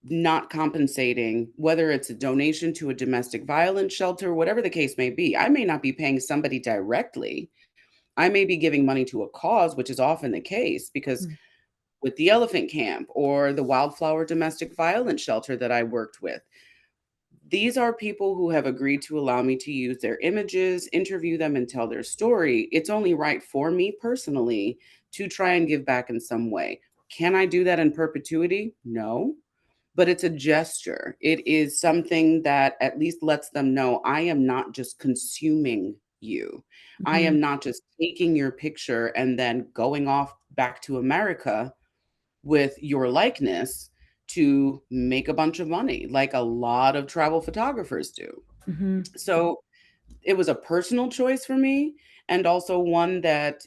Speaker 2: not compensating, whether it's a donation to a domestic violence shelter, whatever the case may be. I may not be paying somebody directly. I may be giving money to a cause, which is often the case because with the elephant camp or the wildflower domestic violence shelter that I worked with, these are people who have agreed to allow me to use their images, interview them, and tell their story. It's only right for me personally to try and give back in some way. Can I do that in perpetuity? No, but it's a gesture. It is something that at least lets them know I am not just consuming you. I
Speaker 1: Mhm.
Speaker 2: am not just taking your picture and then going off back to America with your likeness to make a bunch of money, like a lot of travel photographers do.
Speaker 1: Mhm.
Speaker 2: So it was a personal choice for me, and also one that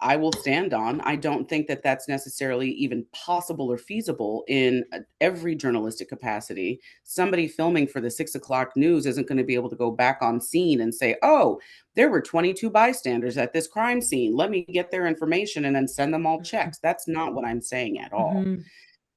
Speaker 2: I will stand on. I don't think that that's necessarily even possible or feasible in every journalistic capacity. Somebody filming for the 6 o'clock news isn't going to be able to go back on scene and say, oh, there were 22 bystanders at this crime scene. Let me get their information and then send them all checks. That's not what I'm saying at all.
Speaker 1: Mhm.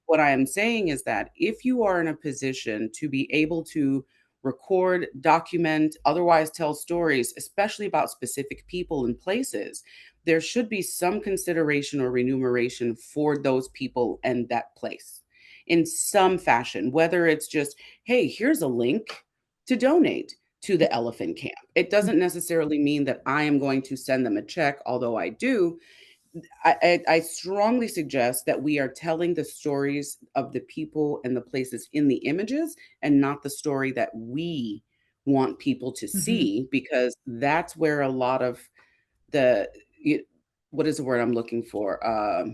Speaker 2: What I am saying is that if you are in a position to be able to record, document, otherwise tell stories, especially about specific people and places, there should be some consideration or remuneration for those people and that place in some fashion, whether it's just, hey, here's a link to donate to the elephant camp. It doesn't necessarily mean that I am going to send them a check, although I do. I strongly suggest that we are telling the stories of the people and the places in the images and not the story that we want people to
Speaker 1: Mhm.
Speaker 2: see, because that's where a lot of the, y- what is the word I'm looking for? I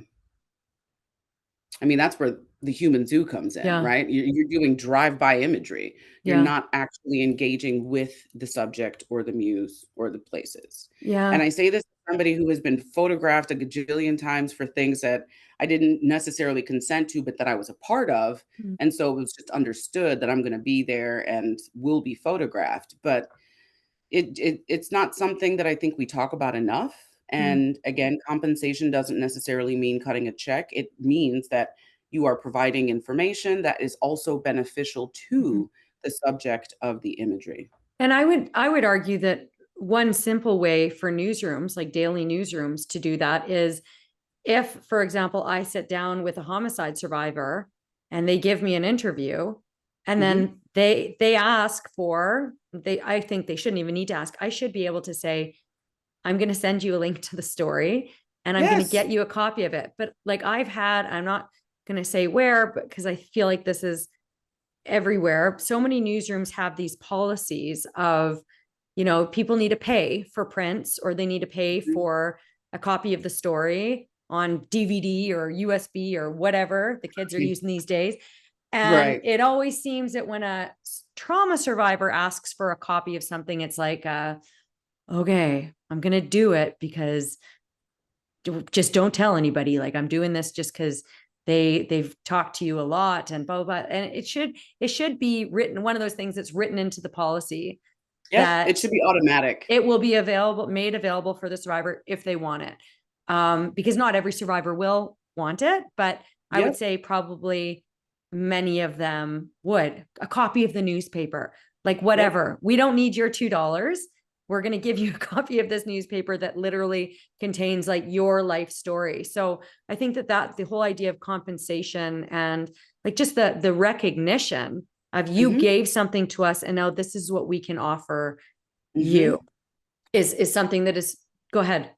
Speaker 2: mean, that's where the human zoo comes in,
Speaker 1: Yeah.
Speaker 2: right? You're doing drive-by imagery. You're
Speaker 1: Yeah.
Speaker 2: not actually engaging with the subject or the muse or the places. And
Speaker 1: Yeah.
Speaker 2: I say this as somebody who has been photographed a gajillion times for things that I didn't necessarily consent to, but that I was a part of.
Speaker 1: Mm.
Speaker 2: And so it was just understood that I'm going to be there and will be photographed. But it's not something that I think we talk about enough.
Speaker 1: Mm.
Speaker 2: And again, compensation doesn't necessarily mean cutting a check. It means that you are providing information that is also beneficial
Speaker 1: Mhm.
Speaker 2: to the subject of the imagery.
Speaker 1: And I would argue that one simple way for newsrooms, like daily newsrooms, to do that is if, for example, I sit down with a homicide survivor and they give me an interview, and
Speaker 2: Mhm.
Speaker 1: then they ask for they I think they shouldn't even need to ask. I should be able to say, I'm going to send you a link to the story and I'm going to
Speaker 2: Yes.
Speaker 1: get you a copy of it. But like I'm not going to say where, but because I feel like this is everywhere. So many newsrooms have these policies of, people need to pay for prints or they need to pay
Speaker 2: Mhm.
Speaker 1: for a copy of the story on DVD or USB or whatever the kids are using these days. And
Speaker 2: Right.
Speaker 1: it always seems that when a trauma survivor asks for a copy of something, it's like, okay, I'm going to do it because just don't tell anybody. Like I'm doing this just because they've talked to you a lot and blah, blah, blah. And it should be written, one of those things that's written into the policy
Speaker 2: Yeah, it
Speaker 1: that
Speaker 2: should be automatic.
Speaker 1: it will be made available for the survivor if they want it. Because not every survivor will want it, but I would
Speaker 2: Yep.
Speaker 1: say probably many of them would. A copy of the newspaper, like
Speaker 2: Yep.
Speaker 1: whatever. We don't need your $2. We're going to give you a copy of this newspaper that literally contains like your life story. So I think that the whole idea of compensation and like just the recognition of you
Speaker 2: Mhm.
Speaker 1: gave something to us and now this is what we can offer you
Speaker 2: Mhm.
Speaker 1: is something that is go ahead.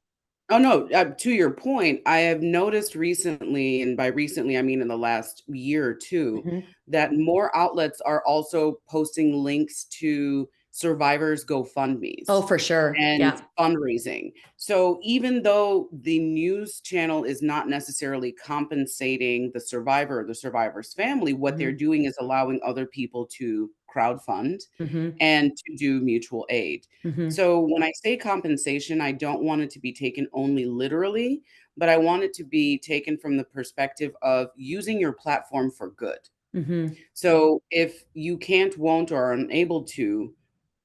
Speaker 2: Oh, no, to your point, I have noticed recently, and by recently, I mean in the last year or two,
Speaker 1: Mhm.
Speaker 2: that more outlets are also posting links to survivors'
Speaker 1: Oh,
Speaker 2: GoFundMes
Speaker 1: for sure.
Speaker 2: and
Speaker 1: Yeah.
Speaker 2: fundraising. So even though the news channel is not necessarily compensating the survivor or the survivor's family, what they're
Speaker 1: Mhm.
Speaker 2: doing is allowing other people to crowdfund
Speaker 1: Mhm.
Speaker 2: and to do mutual aid.
Speaker 1: Mhm.
Speaker 2: So when I say compensation, I don't want it to be taken only literally, but I want it to be taken from the perspective of using your platform for good.
Speaker 1: Mhm.
Speaker 2: So if you can't, won't, or are unable to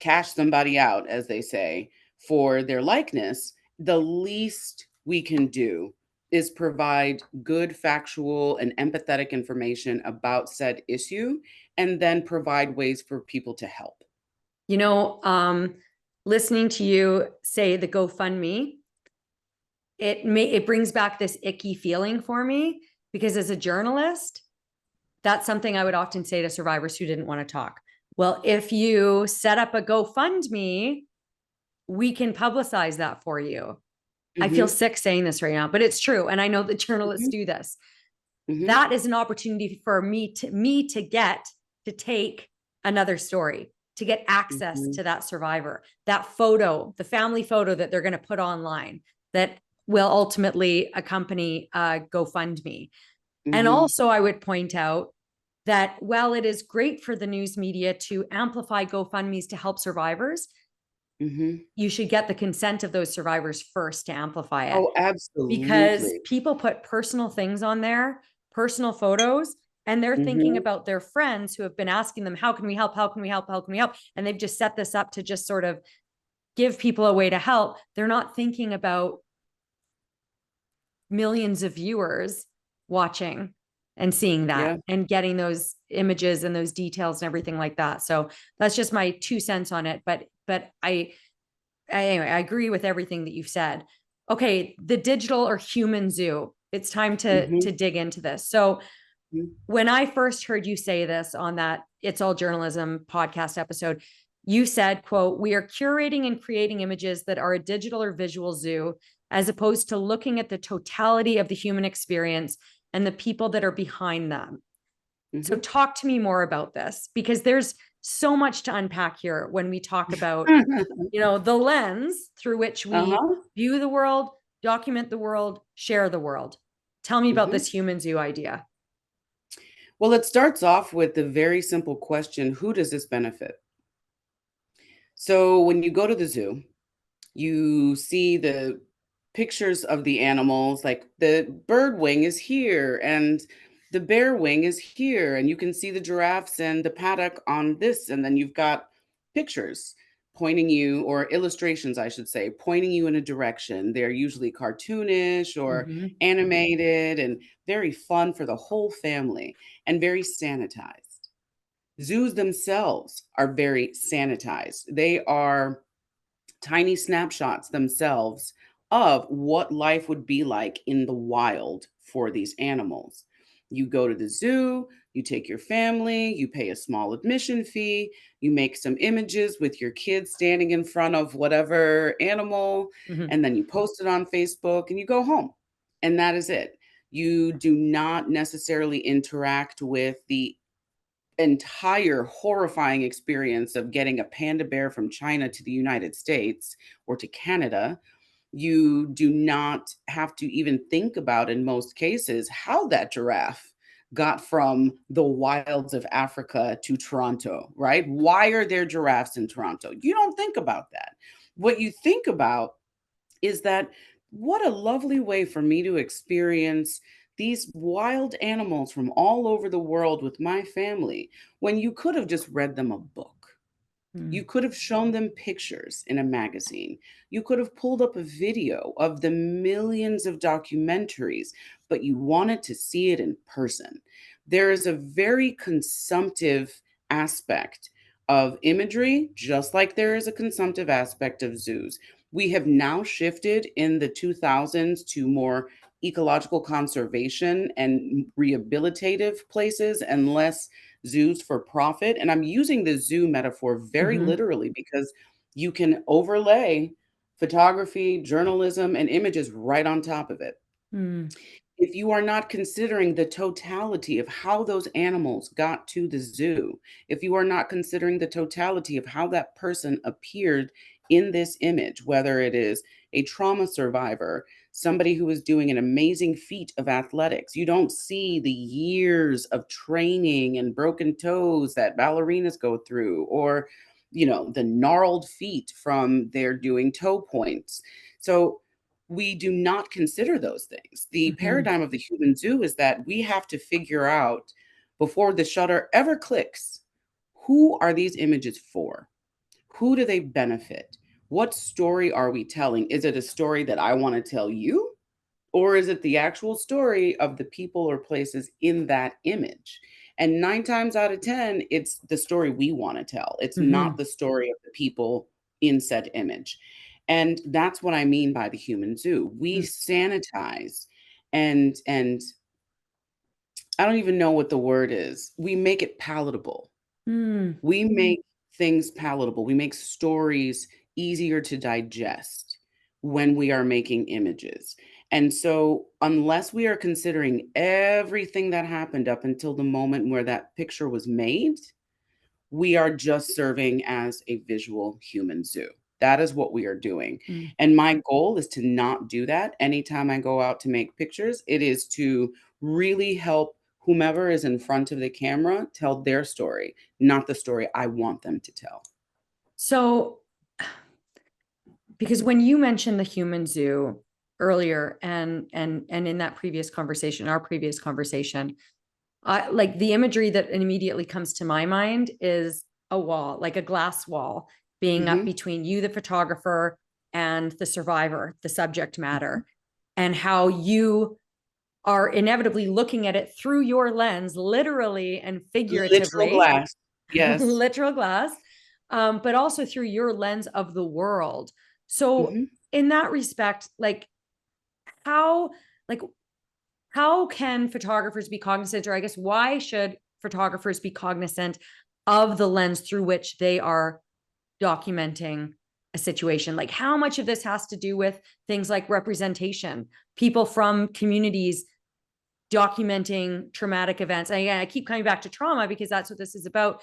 Speaker 2: cash somebody out, as they say, for their likeness, the least we can do is provide good, factual, and empathetic information about said issue, and then provide ways for people to help.
Speaker 1: You know, listening to you say the GoFundMe, it brings back this icky feeling for me, because as a journalist, that's something I would often say to survivors who didn't want to talk. Well, if you set up a GoFundMe, we can publicize that for you. I feel
Speaker 2: Mhm,
Speaker 1: sick saying this right now, but it's true. And I know that journalists
Speaker 2: mhm,
Speaker 1: do this.
Speaker 2: mhm,
Speaker 1: That is an opportunity for me to get to take another story, to get access
Speaker 2: mhm,
Speaker 1: to that survivor, that photo, the family photo that they're going to put online that will ultimately accompany GoFundMe. And
Speaker 2: mhm,
Speaker 1: also, I would point out that while it is great for the news media to amplify GoFundMe's to help survivors,
Speaker 2: mhm.
Speaker 1: you should get the consent of those survivors first to amplify it,
Speaker 2: Oh,
Speaker 1: because
Speaker 2: absolutely.
Speaker 1: people put personal things on there, personal photos, and they're thinking
Speaker 2: Mhm,
Speaker 1: about their friends who have been asking them, how can we help? How can we help? How can we help? And they've just set this up to just sort of give people a way to help. They're not thinking about millions of viewers watching and seeing that
Speaker 2: yeah,
Speaker 1: and getting those images and those details and everything like that. So that's just my 2 cents on it. But anyway, I agree with everything that you've said. Okay, the digital or human zoo. It's time to
Speaker 2: mhm,
Speaker 1: dig into this. So
Speaker 2: mhm,
Speaker 1: when I first heard you say this on that It's All Journalism podcast episode, you said, quote, "We are curating and creating images that are a digital or visual zoo, as opposed to looking at the totality of the human experience and the people that are behind them." So
Speaker 2: mhm.
Speaker 1: talk to me more about this, because there's so much to unpack here when we talk about, the lens through which we
Speaker 2: Uh-huh,
Speaker 1: view the world, document the world, share the world. Tell me about
Speaker 2: mhm.
Speaker 1: this human zoo idea.
Speaker 2: Well, it starts off with the very simple question, who does this benefit? So when you go to the zoo, you see the pictures of the animals, like the bird wing is here and the bear wing is here, and you can see the giraffes and the paddock on this, and then you've got pictures pointing you, or illustrations, I should say, pointing you in a direction. They're usually cartoonish or
Speaker 1: Mm-hmm.
Speaker 2: animated and very fun for the whole family and very sanitized. Zoos themselves are very sanitized. They are tiny snapshots themselves of what life would be like in the wild for these animals. You go to the zoo, you take your family, you pay a small admission fee, you make some images with your kids standing in front of whatever animal,
Speaker 1: Mm-hmm.
Speaker 2: and then you post it on Facebook and you go home. And that is it. You do not necessarily interact with the entire horrifying experience of getting a panda bear from China to the United States or to Canada. You do not have to even think about, in most cases, how that giraffe got from the wilds of Africa to Toronto, right? Why are there giraffes in Toronto? You don't think about that. What you think about is that, what a lovely way for me to experience these wild animals from all over the world with my family, when you could have just read them a book. You could have shown them pictures in a magazine. You could have pulled up a video of the millions of documentaries, but you wanted to see it in person. There is a very consumptive aspect of imagery, just like there is a consumptive aspect of zoos. We have now shifted in the 2000s to more ecological conservation and rehabilitative places and less zoos for profit. And I'm using the zoo metaphor very
Speaker 1: Mm-hmm.
Speaker 2: literally because you can overlay photography, journalism, and images right on top of it.
Speaker 1: Mm-hmm.
Speaker 2: If you are not considering the totality of how those animals got to the zoo, if you are not considering the totality of how that person appeared in this image, whether it is a trauma survivor, somebody who is doing an amazing feat of athletics, you don't see the years of training and broken toes that ballerinas go through, or, the gnarled feet from their doing toe points. So, we do not consider those things. The
Speaker 1: Mm-hmm.
Speaker 2: paradigm of the human zoo is that we have to figure out, before the shutter ever clicks, who are these images for? Who do they benefit? What story are we telling? Is it a story that I want to tell you? Or is it the actual story of the people or places in that image? And 9 times out of 10, it's the story we want to tell. It's not
Speaker 1: Hmm.
Speaker 2: the story of the people in said image. And that's what I mean by the human zoo. We sanitize and I don't even know what the word is. We make it palatable.
Speaker 1: Mm.
Speaker 2: We make things palatable. We make stories easier to digest when we are making images. And so, unless we are considering everything that happened up until the moment where that picture was made, we are just serving as a visual human zoo. That is what we are doing.
Speaker 1: Mm.
Speaker 2: And my goal is to not do that anytime I go out to make pictures. It is to really help whomever is in front of the camera tell their story, not the story I want them to tell.
Speaker 1: So, because when you mentioned the human zoo earlier, and in that previous conversation, our previous conversation, like the imagery that immediately comes to my mind is a wall, like a glass wall being up
Speaker 2: Mhm.
Speaker 1: between you, the photographer, and the survivor, the subject matter, and how you are inevitably looking at it through your lens, literally and
Speaker 2: Literal
Speaker 1: figuratively,
Speaker 2: glass. Yes.
Speaker 1: literal glass, but also through your lens of the world. So,
Speaker 2: Mhm.
Speaker 1: in that respect, how, like, how can photographers be cognizant, or I guess why should photographers be cognizant of the lens through which they are documenting a situation? Like, how much of this has to do with things like representation, people from communities documenting traumatic events? And again, I keep coming back to trauma because that's what this is about,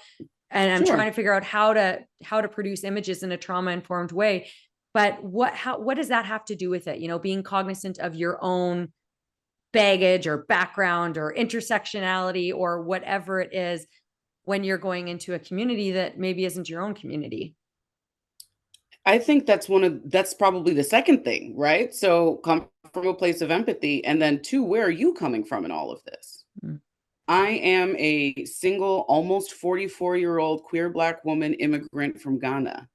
Speaker 1: and I'm
Speaker 2: Sure.
Speaker 1: trying to figure out how to produce images in a trauma informed way. But what does that have to do with it? Being cognizant of your own baggage or background or intersectionality or whatever it is when you're going into a community that maybe isn't your own community.
Speaker 2: I think that's probably the second thing, right? So come from a place of empathy, and then two, where are you coming from in all of this?
Speaker 1: Mm.
Speaker 2: I am a single, almost 44-year-old queer Black woman immigrant from Ghana.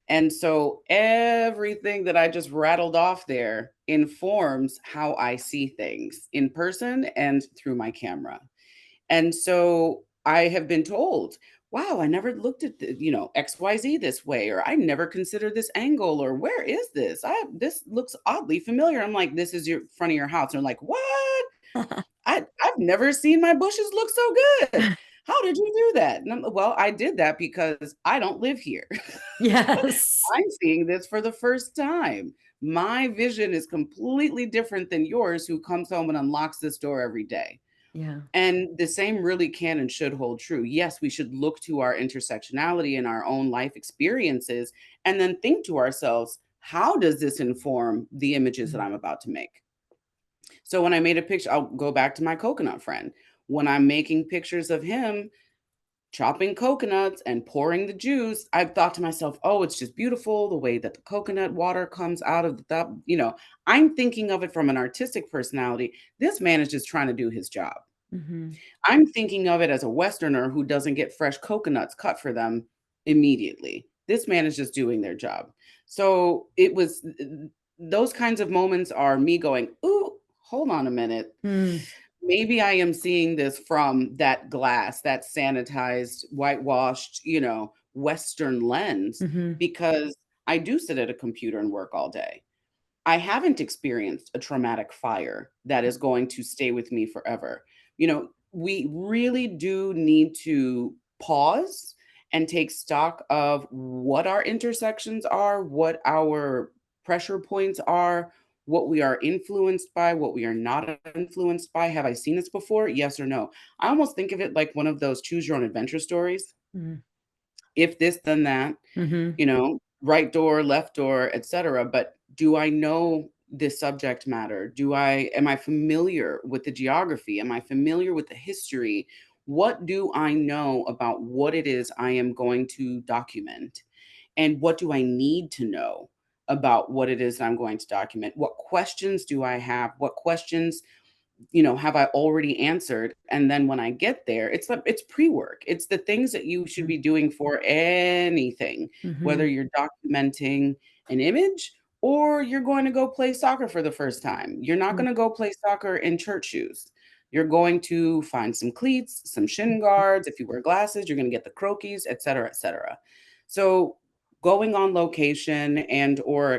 Speaker 2: And so everything that I just rattled off there informs how I see things in person and through my camera. And so I have been told, wow, I never looked at XYZ this way, or I never considered this angle, or where is this? This looks oddly familiar. I'm like, this is your front of your house. And they're like, what? I've never seen my bushes look so good. How did you do that? And well, I did that because I don't live here.
Speaker 1: Yes.
Speaker 2: I'm seeing this for the first time. My vision is completely different than yours, who comes home and unlocks this door every day.
Speaker 1: Yeah.
Speaker 2: And the same really can and should hold true. Yes, we should look to our intersectionality and our own life experiences and then think to ourselves, how does this inform the images that
Speaker 1: Mm.
Speaker 2: I'm about to make? So when I made a picture, I'll go back to my coconut friend. When I'm making pictures of him chopping coconuts and pouring the juice, I've thought to myself, oh, it's just beautiful the way that the coconut water comes out of the top. I'm thinking of it from an artistic personality. This man is just trying to do his job.
Speaker 1: Mm-hmm.
Speaker 2: I'm thinking of it as a Westerner who doesn't get fresh coconuts cut for them immediately. This man is just doing their job. So it was those kinds of moments are me going, ooh, hold on a minute.
Speaker 1: Mm.
Speaker 2: Maybe I am seeing this from that glass, that sanitized, whitewashed, Western lens,
Speaker 1: Mm-hmm.
Speaker 2: because I do sit at a computer and work all day. I haven't experienced a traumatic fire that is going to stay with me forever. We really do need to pause and take stock of what our intersections are, what our pressure points are, what we are influenced by, what we are not influenced by. Have I seen this before? Yes or no? I almost think of it like one of those choose your own adventure stories.
Speaker 1: Mm.
Speaker 2: If this, then that,
Speaker 1: Mm-hmm.
Speaker 2: right door, left door, etc. But do I know this subject matter? Am I familiar with the geography? Am I familiar with the history? What do I know about what it is I am going to document? And what do I need to know about what it is that I'm going to document? What questions do I have? What questions have I already answered? And then when I get there, it's pre-work. It's the things that you should be doing for anything,
Speaker 1: Mm-hmm.
Speaker 2: whether you're documenting an image or you're going to go play soccer for the first time. You're not
Speaker 1: Mm,
Speaker 2: going to go play soccer in church shoes. You're going to find some cleats, some shin guards. If you wear glasses, you're going to get the croquis, et cetera, et cetera. So going on location and or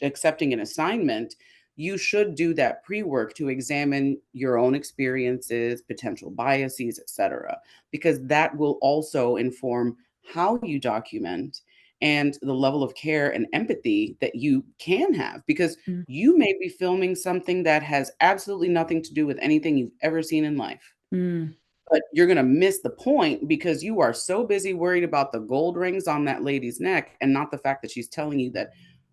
Speaker 2: accepting an assignment, you should do that pre-work to examine your own experiences, potential biases, et cetera, because that will also inform how you document and the level of care and empathy that you can have, because
Speaker 1: mm,
Speaker 2: you may be filming something that has absolutely nothing to do with anything you've ever seen in life.
Speaker 1: mm,
Speaker 2: But you're going to miss the point because you are so busy worried about the gold rings on that lady's neck and not the fact that she's telling you that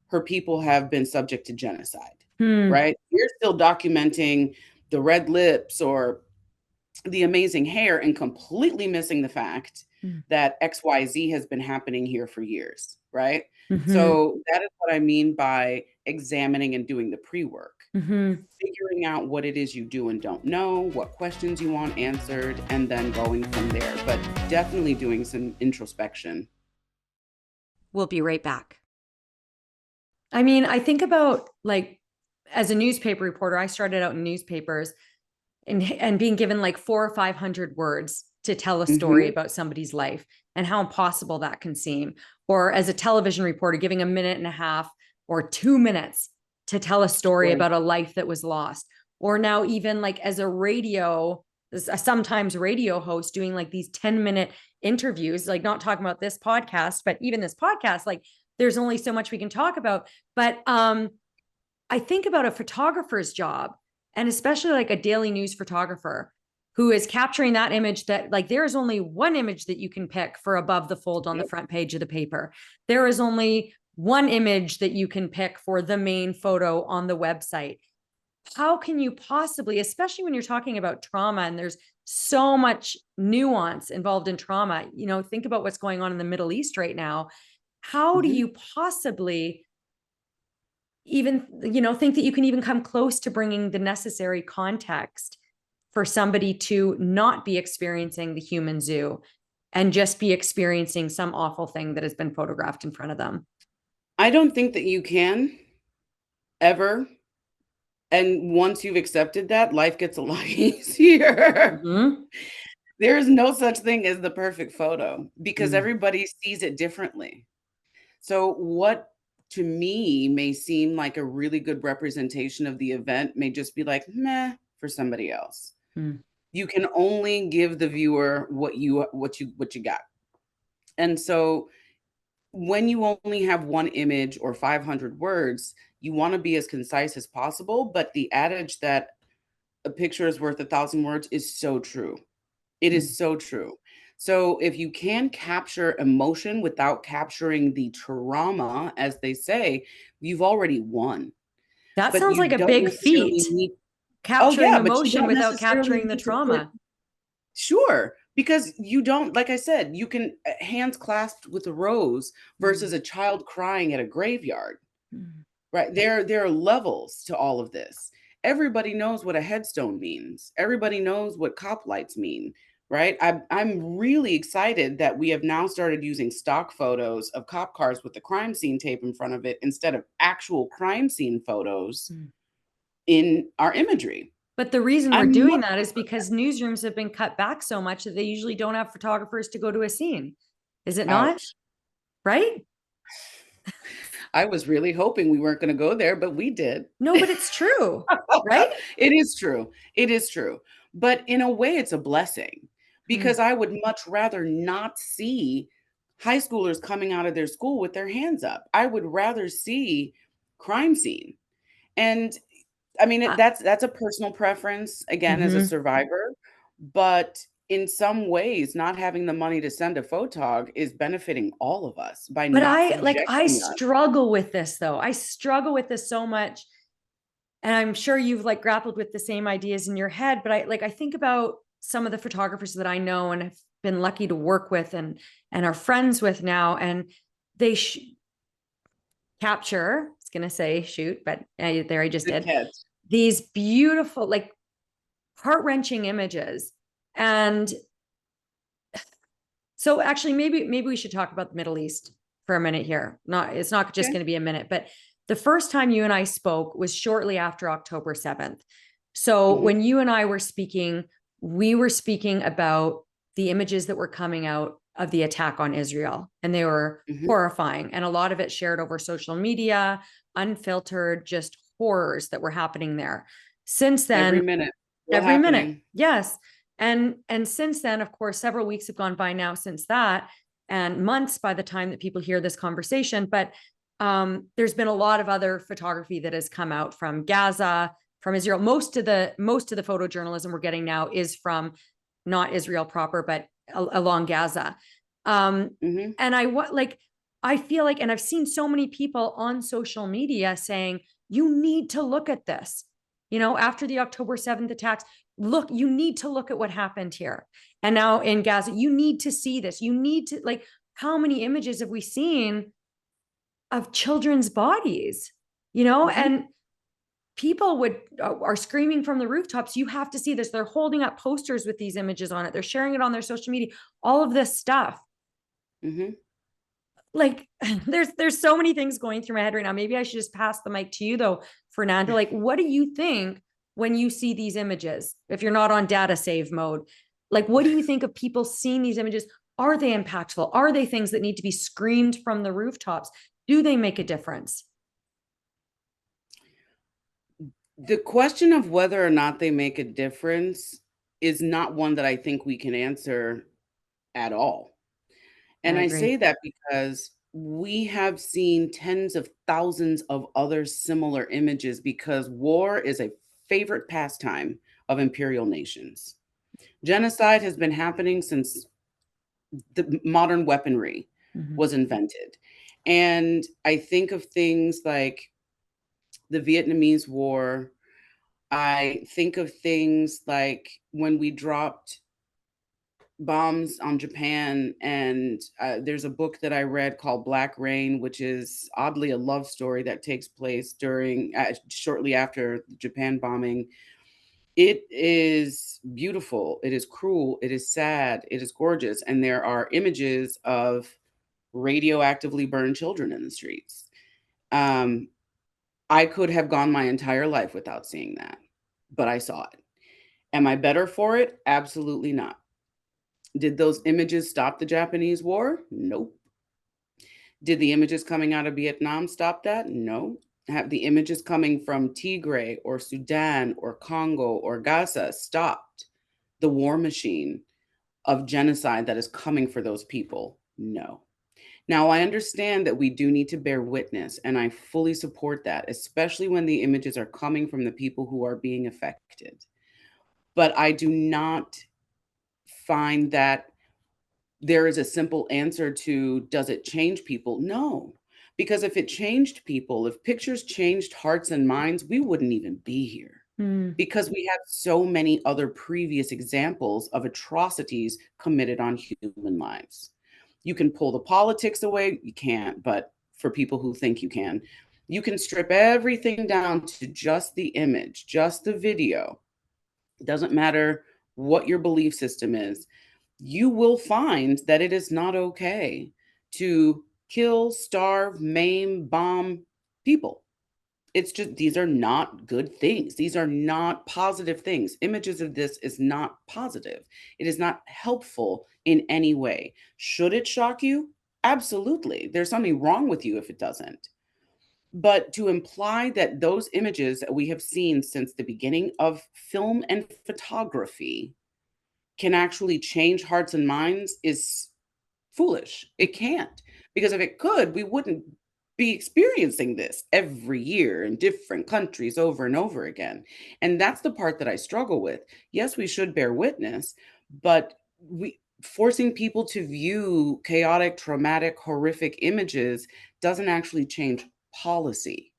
Speaker 2: her people have been subject to genocide,
Speaker 1: mm,
Speaker 2: right? You're still documenting the red lips or the amazing hair and completely missing the fact
Speaker 1: mm,
Speaker 2: that XYZ has been happening here for years, right?
Speaker 1: mhm,
Speaker 2: So that is what I mean by examining and doing the pre-work,
Speaker 1: mhm.
Speaker 2: figuring out what it is you do and don't know, what questions you want answered, and then going from there. But definitely doing some introspection.
Speaker 1: We'll be right back. I mean, I think about like as a newspaper reporter, I started out in newspapers and being given like 400 or 500 words to tell a story
Speaker 2: Hmm.
Speaker 1: about somebody's life and how impossible that can seem. Or as a television reporter, giving a minute and a half or 2 minutes to tell a story
Speaker 2: Sure.
Speaker 1: about a life that was lost. Or now, even like as a sometimes radio host doing like these 10-minute interviews, like not talking about this podcast, but even this podcast, like there's only so much we can talk about. But I think about a photographer's job, and especially like a daily news photographer who is capturing that image that like there is only one image that you can pick for above the fold on the
Speaker 2: Yep.
Speaker 1: front page of the paper. There is only one image that you can pick for the main photo on the website. How can you possibly, especially when you're talking about trauma and there's so much nuance involved in trauma, think about what's going on in the Middle East right now. How do
Speaker 2: Hmm.
Speaker 1: you possibly even think that you can even come close to bringing the necessary context for somebody to not be experiencing the human zoo and just be experiencing some awful thing that has been photographed in front of them?
Speaker 2: I don't think that you can ever. And once you've accepted that, life gets a lot easier.
Speaker 1: Mm-hmm.
Speaker 2: There is no such thing as the perfect photo because
Speaker 1: Mm.
Speaker 2: everybody sees it differently. So, what to me may seem like a really good representation of the event may just be like, meh, for somebody else.
Speaker 1: Mm.
Speaker 2: You can only give the viewer what you got. And so when you only have one image or 500 words, you want to be as concise as possible, but the adage that a picture is worth 1,000 words is so true. It
Speaker 1: Mm.
Speaker 2: is so true. So if you can capture emotion without capturing the trauma, as they say, you've already won.
Speaker 1: That
Speaker 2: But
Speaker 1: sounds
Speaker 2: you
Speaker 1: like a
Speaker 2: don't
Speaker 1: big
Speaker 2: necessarily
Speaker 1: feat,
Speaker 2: need. Oh,
Speaker 1: capturing
Speaker 2: yeah, but you
Speaker 1: emotion
Speaker 2: don't
Speaker 1: without
Speaker 2: necessarily
Speaker 1: capturing the
Speaker 2: need to put.
Speaker 1: trauma.
Speaker 2: Sure, because you don't, like I said, you can hands clasped with a rose
Speaker 1: Mm.
Speaker 2: versus a child crying at a graveyard.
Speaker 1: Mm.
Speaker 2: Right. There are levels to all of this. Everybody knows what a headstone means. Everybody knows what cop lights mean, right? I'm really excited that we have now started using stock photos of cop cars with the crime scene tape in front of it instead of actual crime scene photos
Speaker 1: Mm.
Speaker 2: in our imagery.
Speaker 1: But the reason we're
Speaker 2: I'm
Speaker 1: doing
Speaker 2: much
Speaker 1: that is
Speaker 2: prefer
Speaker 1: because newsrooms have been cut back so much that they usually don't have photographers to go to a scene. Is it not?
Speaker 2: ouch.
Speaker 1: Right?
Speaker 2: I was really hoping we weren't going to go there, but we did.
Speaker 1: No, but it's true, right?
Speaker 2: It is true. It is true. But in a way, it's a blessing
Speaker 1: Mm.
Speaker 2: because I would much rather not see high schoolers coming out of their school with their hands up. I would rather see crime scene. And I mean,
Speaker 1: Uh,
Speaker 2: that's a personal preference, again, as a
Speaker 1: mhm.
Speaker 2: survivor. But in some ways, not having the money to send a photog is benefiting all of us by
Speaker 1: But
Speaker 2: not
Speaker 1: I
Speaker 2: subjecting us.
Speaker 1: struggle with this though. I struggle with this so much. And I'm sure you've like grappled with the same ideas in your head, but I think about some of the photographers that I know and have been lucky to work with and are friends with now, and they capture, I was going to say shoot, but there I just
Speaker 2: Good
Speaker 1: did
Speaker 2: catch.
Speaker 1: these beautiful, like heart-wrenching images. And so actually maybe we should talk about the Middle East for a minute here. Not It's not just
Speaker 2: Okay.
Speaker 1: going to be a minute, but The first time you and I spoke was shortly after October 7th. So
Speaker 2: Mm-hmm.
Speaker 1: when you and I were speaking, we were speaking about the images that were coming out of the attack on Israel, and they were
Speaker 2: Mm-hmm.
Speaker 1: horrifying. And a lot of it shared over social media, unfiltered, just horrors that were happening there. Since
Speaker 2: Every
Speaker 1: then,
Speaker 2: minute, still
Speaker 1: every minute,
Speaker 2: happening.
Speaker 1: yes. And since then, of course, several weeks have gone by now since that, and months by the time that people hear this conversation. But there's been a lot of other photography that has come out from Gaza, from Israel. Most of the photojournalism we're getting now is from not Israel proper, but along Gaza.
Speaker 2: Mm-hmm.
Speaker 1: And I feel like, and I've seen so many people on social media saying, you need to look at this. After the October 7th attacks, look, you need to look at what happened here. And now in Gaza, you need to see this. You need to, like, how many images have we seen of children's bodies?
Speaker 2: Mm-hmm.
Speaker 1: And people are screaming from the rooftops, you have to see this. They're holding up posters with these images on it. They're sharing it on their social media, all of this stuff.
Speaker 2: Mm-hmm.
Speaker 1: Like, there's so many things going through my head right now. Maybe I should just pass the mic to you though, Fernanda. Like, what do you think when you see these images? If you're not on data save mode, like, what do you think of people seeing these images? Are they impactful? Are they things that need to be screamed from the rooftops? Do they make a difference?
Speaker 2: The question of whether or not they make a difference is not one that I think we can answer at all.
Speaker 1: I
Speaker 2: And I
Speaker 1: agree.
Speaker 2: say that because we have seen tens of thousands of other similar images because war is a favorite pastime of imperial nations. Genocide has been happening since the modern weaponry
Speaker 1: Mhm.
Speaker 2: was invented. And I think of things like the Vietnamese War. I think of things like when we dropped bombs on Japan. And there's a book that I read called Black Rain, which is oddly a love story that takes place during shortly after the Japan bombing. It is beautiful. It is cruel. It is sad. It is gorgeous. And there are images of radioactively burned children in the streets. Um, I could have gone my entire life without seeing that, but I saw it. Am I better for it? Absolutely not. Did those images stop the Japanese war? Nope. Did the images coming out of Vietnam stop that? No. Have the images coming from Tigray or Sudan or Congo or Gaza stopped the war machine of genocide that is coming for those people? No. Now, I understand that we do need to bear witness, and I fully support that, especially when the images are coming from the people who are being affected. But I do not find that there is a simple answer to, does it change people? No. Because if it changed people, if pictures changed hearts and minds, we wouldn't even be here.
Speaker 1: Mm.
Speaker 2: Because we have so many other previous examples of atrocities committed on human lives. You can pull the politics away, you can't, but for people who think you can, you can strip everything down to just the image, just the video. It doesn't matter what your belief system is, you will find that it is not okay to kill, starve, maim, bomb people. It's just, these are not good things. These are not positive things. Images of this is not positive. It is not helpful in any way. Should it shock you? Absolutely. There's something wrong with you if it doesn't. But to imply that those images that we have seen since the beginning of film and photography can actually change hearts and minds is foolish. It can't. Because if it could, we wouldn't be experiencing this every year in different countries over and over again. And that's the part that I struggle with. Yes, we should bear witness, but we forcing people to view chaotic, traumatic, horrific images doesn't actually change policy.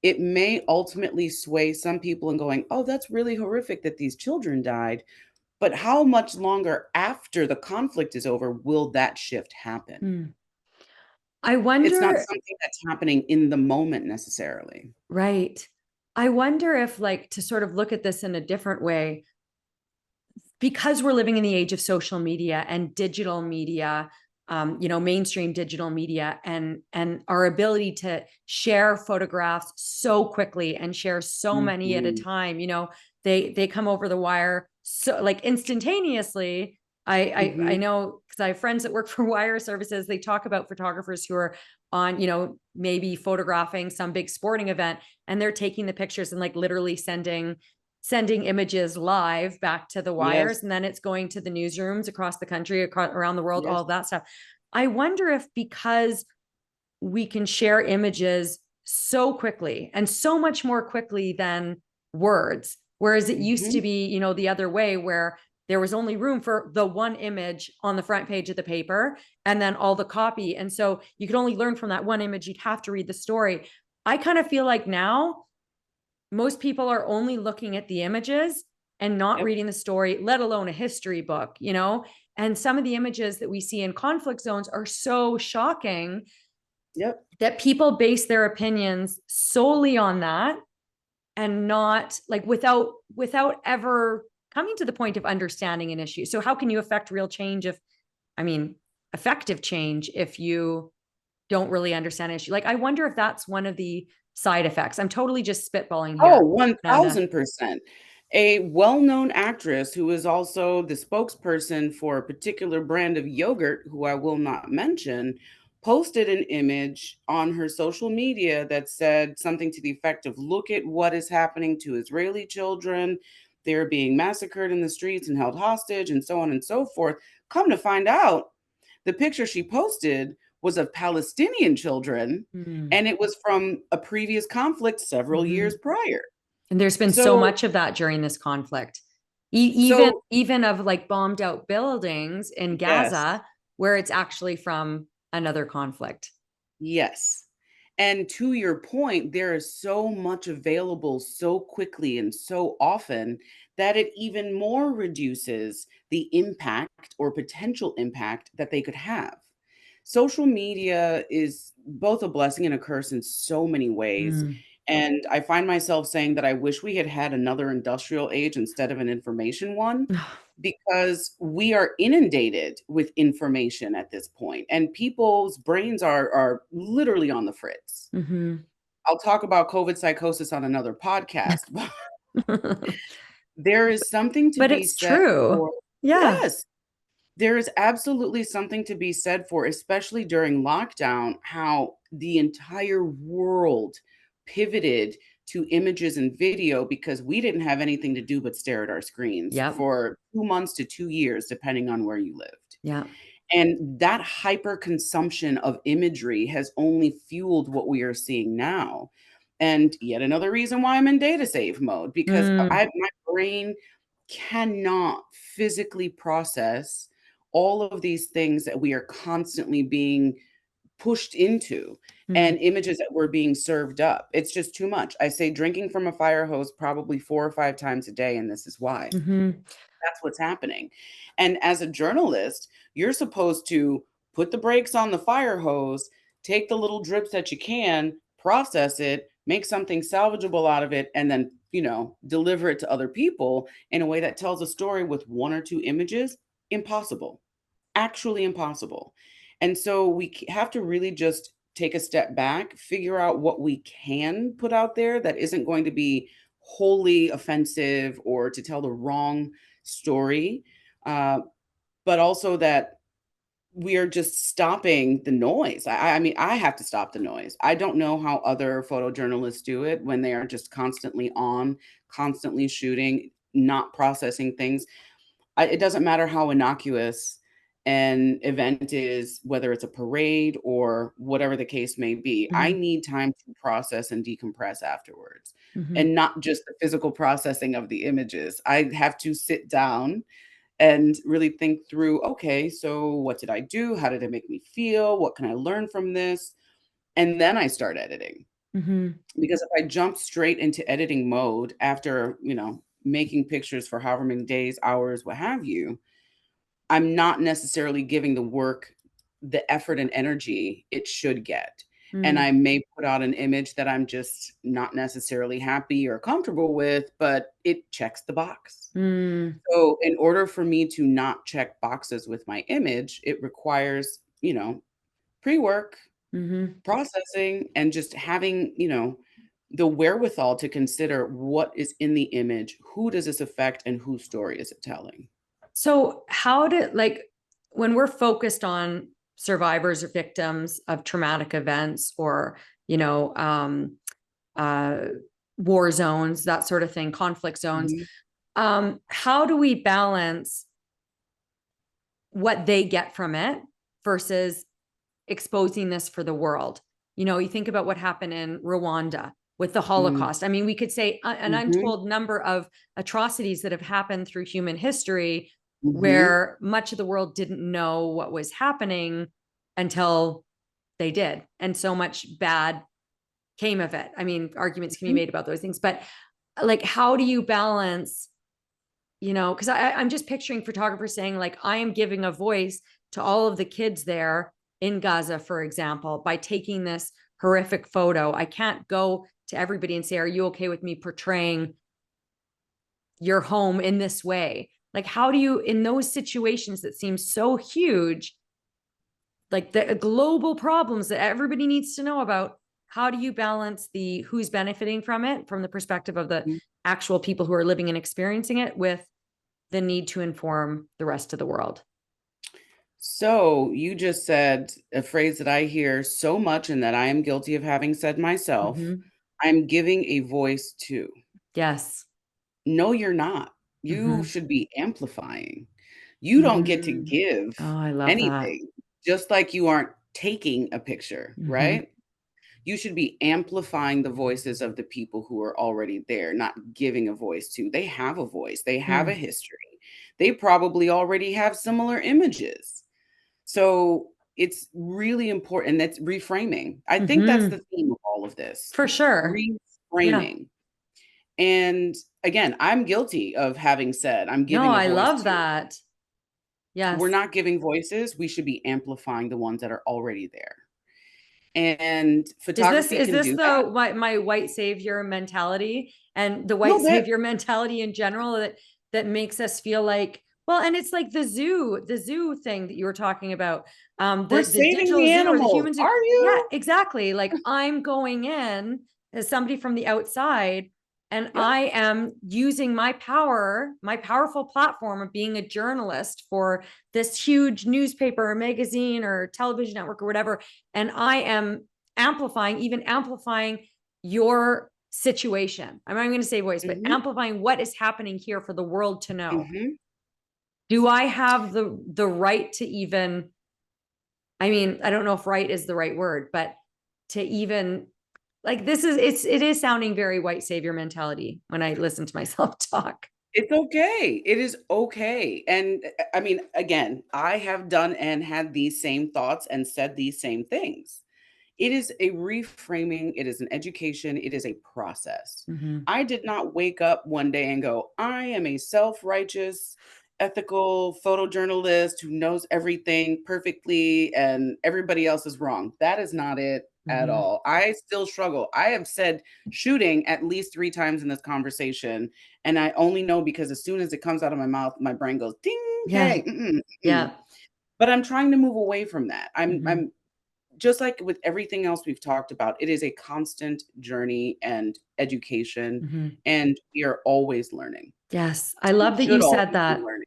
Speaker 2: It may ultimately sway some people in going, oh, that's really horrific that these children died. But how much longer after the conflict is over will that shift happen?
Speaker 1: Mm. I
Speaker 2: It's not
Speaker 1: wonder,
Speaker 2: something that's happening in the moment necessarily.
Speaker 1: right. I wonder if, like, to sort of look at this in a different way, because we're living in the age of social media and digital media, mainstream digital media, and our ability to share photographs so quickly and share so many at a
Speaker 2: Mhm.
Speaker 1: time. They come over the wire so like instantaneously. I
Speaker 2: Mhm.
Speaker 1: know because I have friends that work for wire services. They talk about photographers who are on, maybe photographing some big sporting event, and they're taking the pictures and like literally sending images live back to the
Speaker 2: Yes.
Speaker 1: wires, and then it's going to the newsrooms across the country, around the world, all
Speaker 2: Yes.
Speaker 1: of that stuff. I wonder if because we can share images so quickly and so much more quickly than words, whereas it used to
Speaker 2: Mhm.
Speaker 1: be, the other way where there was only room for the one image on the front page of the paper and then all the copy. And so you could only learn from that one image. You'd have to read the story. I kind of feel like now most people are only looking at the images and not
Speaker 2: Yep.
Speaker 1: reading the story, let alone a history book. And some of the images that we see in conflict zones are so shocking
Speaker 2: Yep.
Speaker 1: that people base their opinions solely on that, and not like without ever coming to the point of understanding an issue. So how can you affect real change I mean, effective change if you don't really understand an issue? Like, I wonder if that's one of the side effects. I'm totally just spitballing
Speaker 2: Oh,
Speaker 1: here, Nanda.
Speaker 2: 1000%. A well-known actress who is also the spokesperson for a particular brand of yogurt, who I will not mention, posted an image on her social media that said something to the effect of, "Look at what is happening to Israeli children. They're being massacred in the streets and held hostage," and so on and so forth. Come to find out, the picture she posted was of Palestinian children,
Speaker 1: Mm.
Speaker 2: and it was from a previous conflict several
Speaker 1: Mm-hmm.
Speaker 2: years prior.
Speaker 1: And there's been so
Speaker 2: So
Speaker 1: much of that during this conflict. Even
Speaker 2: so
Speaker 1: even of like bombed out buildings in
Speaker 2: yes,
Speaker 1: Gaza where it's actually from another conflict.
Speaker 2: yes. And to your point, there is so much available so quickly and so often that it even more reduces the impact or potential impact that they could have. Social media is both a blessing and a curse in so many ways.
Speaker 1: Mm.
Speaker 2: And I find myself saying that I wish we had had another industrial age instead of an information one, because we are inundated with information at this point, and people's brains are literally on the fritz.
Speaker 1: Mm-hmm.
Speaker 2: I'll talk about COVID psychosis on another podcast, but there is something to
Speaker 1: But
Speaker 2: be
Speaker 1: it's
Speaker 2: said
Speaker 1: true.
Speaker 2: for
Speaker 1: Yeah.
Speaker 2: yes. There is absolutely something to be said for, especially during lockdown, how the entire world pivoted to images and video because we didn't have anything to do but stare at our screens
Speaker 1: Yep.
Speaker 2: for 2 months to 2 years, depending on where you lived.
Speaker 1: Yeah.
Speaker 2: And that hyper consumption of imagery has only fueled what we are seeing now. And yet another reason why I'm in data save mode, because
Speaker 1: Mm.
Speaker 2: my brain cannot physically process all of these things that we are constantly being pushed into,
Speaker 1: Mm.
Speaker 2: and images that we're being served up. It's just too much. I say drinking from a fire hose probably 4 or 5 times a day, and this is why.
Speaker 1: Mm-hmm.
Speaker 2: That's what's happening. And as a journalist, you're supposed to put the brakes on the fire hose, take the little drips that you can, process it, make something salvageable out of it, and then, deliver it to other people in a way that tells a story with 1 or 2 images. Impossible. Actually impossible. And so we have to really just take a step back, figure out what we can put out there that isn't going to be wholly offensive or to tell the wrong story, uh, but also that we are just stopping the noise. I mean, I have to stop the noise. I don't know how other photojournalists do it when they are just constantly on, constantly shooting, not processing things. It doesn't matter how innocuous an event is, whether it's a parade or whatever the case may be. I
Speaker 1: Mm-hmm.
Speaker 2: need time to process and decompress afterwards,
Speaker 1: Mm-hmm.
Speaker 2: and not just the physical processing of the images. I have to sit down and really think through, okay, so what did I do? How did it make me feel? What can I learn from this? And then I start editing.
Speaker 1: Mm-hmm.
Speaker 2: Because if I jump straight into editing mode after, making pictures for however many days, hours, what have you, I'm not necessarily giving the work the effort and energy it should get. And
Speaker 1: Mm.
Speaker 2: I may put out an image that I'm just not necessarily happy or comfortable with, but it checks the box.
Speaker 1: Mm.
Speaker 2: So, in order for me to not check boxes with my image, it requires you know, pre-work,
Speaker 1: Mm-hmm.
Speaker 2: processing, and just having, the wherewithal to consider what is in the image, who does this affect, and whose story is it telling?
Speaker 1: So how did, like, when we're focused on survivors or victims of traumatic events, or, you know, uh, war zones, that sort of thing, conflict zones,
Speaker 2: Mhm,
Speaker 1: how do we balance what they get from it versus exposing this for the world? You know, you think about what happened in Rwanda with the
Speaker 2: mm,
Speaker 1: Holocaust. I mean, we could say an
Speaker 2: mhm,
Speaker 1: untold number of atrocities that have happened through human history
Speaker 2: mhm,
Speaker 1: where much of the world didn't know what was happening until they did. And so much bad came of it. I mean, arguments can be
Speaker 2: mhm.
Speaker 1: made about those things, but like, how do you balance, you know, because I'm just picturing photographers saying, like, I am giving a voice to all of the kids there in Gaza, for example, by taking this horrific photo. I can't go to everybody and say, are you okay with me portraying your home in this way? Like, how do you, in those situations that seem so huge, like the global problems that everybody needs to know about, how do you balance the who's benefiting from it from the perspective of the actual people who are living and experiencing it with the need to inform the rest of the world?
Speaker 2: So you just said a phrase that I hear so much and that I am guilty of having said myself.
Speaker 1: Mm-hmm.
Speaker 2: I'm giving a voice to.
Speaker 1: Yes.
Speaker 2: No, you're not. You
Speaker 1: Mm-hmm.
Speaker 2: should be amplifying. You don't get to
Speaker 1: Mm.
Speaker 2: give
Speaker 1: Oh, I love that.
Speaker 2: anything, just like you aren't taking a picture,
Speaker 1: Mm-hmm.
Speaker 2: right? You should be amplifying the voices of the people who are already there, not giving a voice to. They have a voice, they have a
Speaker 1: Mm.
Speaker 2: history. They probably already have similar images. So it's really important. That's reframing. I think that's
Speaker 1: Mm-hmm.
Speaker 2: the theme of all of this,
Speaker 1: For sure. Yeah.
Speaker 2: reframing. And again, I'm guilty of having said, I'm
Speaker 1: No,
Speaker 2: giving a
Speaker 1: I
Speaker 2: voice
Speaker 1: love
Speaker 2: to.
Speaker 1: that.
Speaker 2: We're
Speaker 1: Yes.
Speaker 2: not giving voices. We should be amplifying the ones that are already there. And
Speaker 1: Is this
Speaker 2: photography
Speaker 1: is
Speaker 2: can
Speaker 1: this
Speaker 2: do
Speaker 1: the
Speaker 2: that
Speaker 1: my white savior mentality and the
Speaker 2: a
Speaker 1: white
Speaker 2: little bit.
Speaker 1: savior mentality in general that makes us feel like, well, and it's like the zoo thing that you were talking about,
Speaker 2: We're
Speaker 1: the
Speaker 2: saving
Speaker 1: digital
Speaker 2: the
Speaker 1: zoo or the
Speaker 2: animals.
Speaker 1: human zoo.
Speaker 2: Are
Speaker 1: Yeah,
Speaker 2: you?
Speaker 1: exactly. Like, I'm going in as somebody from the outside, and
Speaker 2: Yep.
Speaker 1: I am using my power, my powerful platform of being a journalist for this huge newspaper or magazine or television network or whatever, and I am amplifying, even amplifying your situation. I'm not going to say voice, but
Speaker 2: Hmm.
Speaker 1: amplifying what is happening here for the world to know.
Speaker 2: Hmm.
Speaker 1: Do I have the right to even, I mean, I don't know if right is the right word, but to even, like, this is, it is sounding very white savior mentality when I listen to myself talk.
Speaker 2: It's okay. It is okay. And I mean, again, I have done and had these same thoughts and said these same things. It is a reframing, it is an education, it is a process.
Speaker 1: Mm-hmm.
Speaker 2: I did not wake up one day and go, I am a self righteous, ethical photojournalist who knows everything perfectly and everybody else is wrong. That is not it at
Speaker 1: Mm-hmm.
Speaker 2: all. I still struggle. I have said shooting at least 3 times in this conversation. And I only know because as soon as it comes out of my mouth, my brain goes, ding,
Speaker 1: Yeah.
Speaker 2: hey, mm-mm, mm-mm.
Speaker 1: Yeah.
Speaker 2: But I'm trying to move away from that. I'm
Speaker 1: Mm-hmm.
Speaker 2: I'm just like with everything else we've talked about, it is a constant journey and education,
Speaker 1: Mm-hmm.
Speaker 2: and we are always learning.
Speaker 1: Yes. I
Speaker 2: We
Speaker 1: love that
Speaker 2: should
Speaker 1: you said
Speaker 2: always be
Speaker 1: that.
Speaker 2: learning.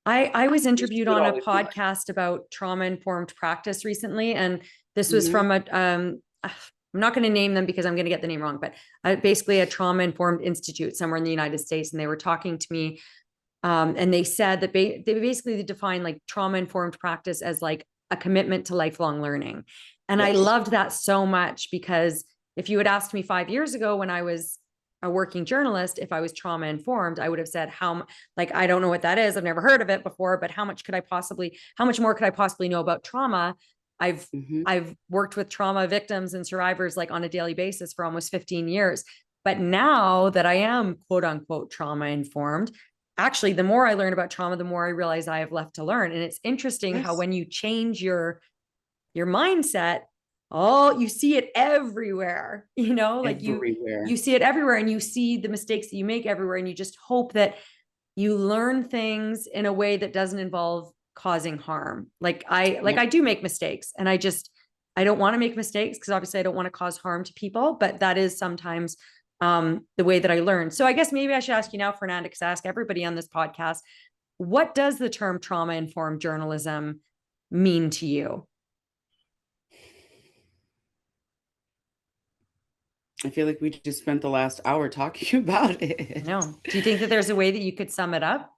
Speaker 1: I was
Speaker 2: We
Speaker 1: interviewed
Speaker 2: should
Speaker 1: on a
Speaker 2: always be learning.
Speaker 1: podcast about trauma informed practice recently, and this was
Speaker 2: Mhm.
Speaker 1: from a I'm not going to name them because I'm going to get the name wrong, but basically a trauma informed institute somewhere in the United States, and they were talking to me, and they said that they basically define like trauma informed practice as like a commitment to lifelong learning, and I
Speaker 2: Yes.
Speaker 1: loved that so much because if you had asked me 5 years ago when I was a working journalist, if I was trauma informed, I would have said, how, like, I don't know what that is. I've never heard of it before, but how much more could I possibly know about trauma? I've,
Speaker 2: Mhm.
Speaker 1: I've worked with trauma victims and survivors like on a daily basis for almost 15 years. But now that I am quote unquote trauma informed, actually, the more I learn about trauma, the more I realize I have left to learn. And it's interesting how
Speaker 2: Yes.
Speaker 1: when you change your mindset, oh, you see it everywhere, you know, like you
Speaker 2: Everywhere.
Speaker 1: see it everywhere, and you see the mistakes that you make everywhere, and you just hope that you learn things in a way that doesn't involve causing harm. Like
Speaker 2: Yep.
Speaker 1: I do make mistakes, and I don't want to make mistakes because obviously I don't want to cause harm to people, but that is sometimes the way that I learn. So I guess maybe I should ask you now, Fernanda, because I ask everybody on this podcast, what does the term trauma informed journalism mean to you?
Speaker 2: I feel like we just spent the last hour talking about it.
Speaker 1: No. Do you think that there's a way that you could sum it up?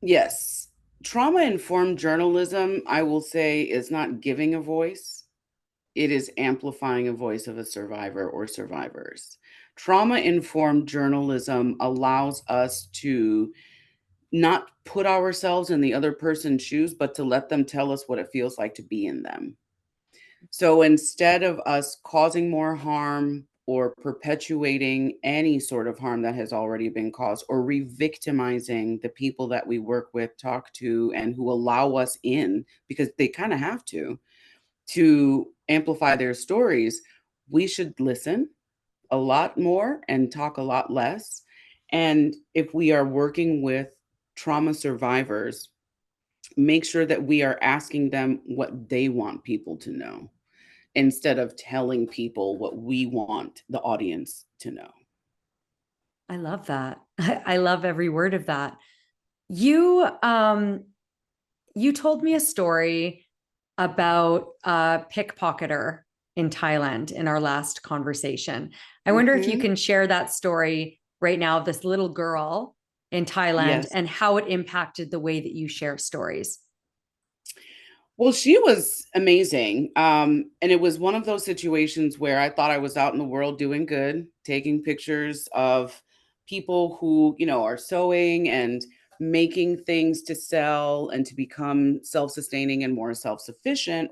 Speaker 2: Yes. Trauma informed journalism, I will say, is not giving a voice, it is amplifying a voice of a survivor or survivors. Trauma informed journalism allows us to not put ourselves in the other person's shoes, but to let them tell us what it feels like to be in them. So instead of us causing more harm or perpetuating any sort of harm that has already been caused, or re-victimizing the people that we work with, talk to, and who allow us in, because they kind of have to amplify their stories, we should listen a lot more and talk a lot less. And if we are working with trauma survivors, make sure that we are asking them what they want people to know instead of telling people what we want the audience to know.
Speaker 1: I love that. I love every word of that. You you told me a story about a pickpocketer in Thailand in our last conversation. I wonder if you
Speaker 2: Mhm.
Speaker 1: can share that story right now of this little girl in Thailand
Speaker 2: Yes.
Speaker 1: and how it impacted the way that you share stories.
Speaker 2: Well, she was amazing. And it was one of those situations where I thought I was out in the world doing good, taking pictures of people who, are sewing and making things to sell and to become self sustaining and more self sufficient.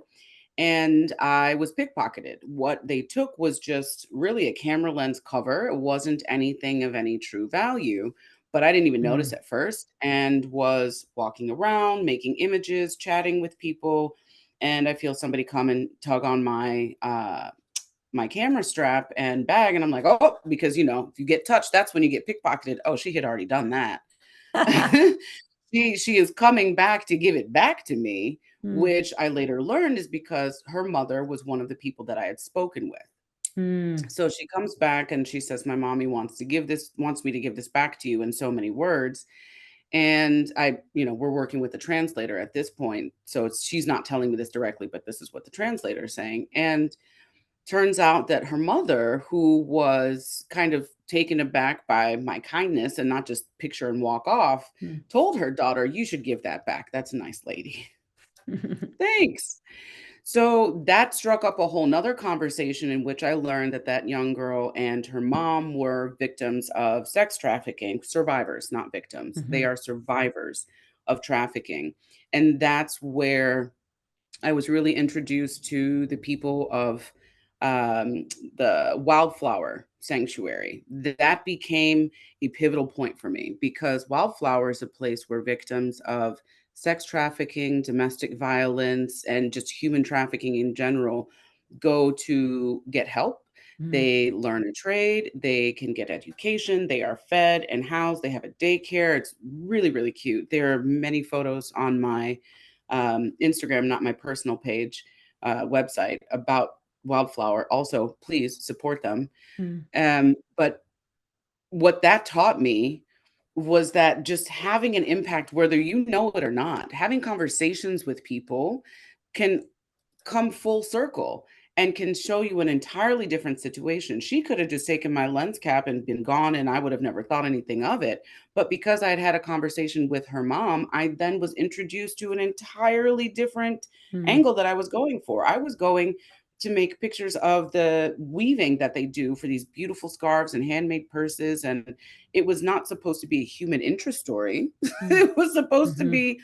Speaker 2: And I was pickpocketed. What they took was just really a camera lens cover. It wasn't anything of any true value, but I didn't even notice
Speaker 1: Mm.
Speaker 2: at first and was walking around, making images, chatting with people. And I feel somebody come and tug on my camera strap and bag. And I'm like, oh, because if you get touched, that's when you get pickpocketed. Oh, she had already done that. She is coming back to give it back to me,
Speaker 1: Mm.
Speaker 2: which I later learned is because her mother was one of the people that I had spoken with.
Speaker 1: Mm.
Speaker 2: So she comes back and she says, "My mommy wants me to give this back to you in so many words." And we're working with the translator at this point. So she's not telling me this directly, but this is what the translator is saying. And turns out that her mother, who was kind of taken aback by my kindness and not just picture and walk off,
Speaker 1: Mm.
Speaker 2: told her daughter, "You should give that back. That's a nice lady." Thanks. So that struck up a whole nother conversation in which I learned that that young girl and her mom were victims of sex trafficking, survivors, not victims. They
Speaker 1: Mhm.
Speaker 2: are survivors of trafficking. And that's where I was really introduced to the people of the Wildflower Sanctuary. That became a pivotal point for me because Wildflower is a place where victims of sex trafficking, domestic violence, and just human trafficking in general go to get help.
Speaker 1: Mm.
Speaker 2: They learn a trade, they can get education, they are fed and housed, they have a daycare. It's really, really cute. There are many photos on my Instagram, not my personal page, website about Wildflower. Also, please support them.
Speaker 1: Mm.
Speaker 2: But what that taught me was that just having an impact, whether you know it or not, having conversations with people can come full circle and can show you an entirely different situation. She could have just taken my lens cap and been gone, and I would have never thought anything of it. But because I had had a conversation with her mom, I then was introduced to an entirely different
Speaker 1: Mm.
Speaker 2: angle that I was going for. I was going to make pictures of the weaving that they do for these beautiful scarves and handmade purses. And it was not supposed to be a human interest story.
Speaker 1: Mm.
Speaker 2: It was supposed to
Speaker 1: Mhm.
Speaker 2: be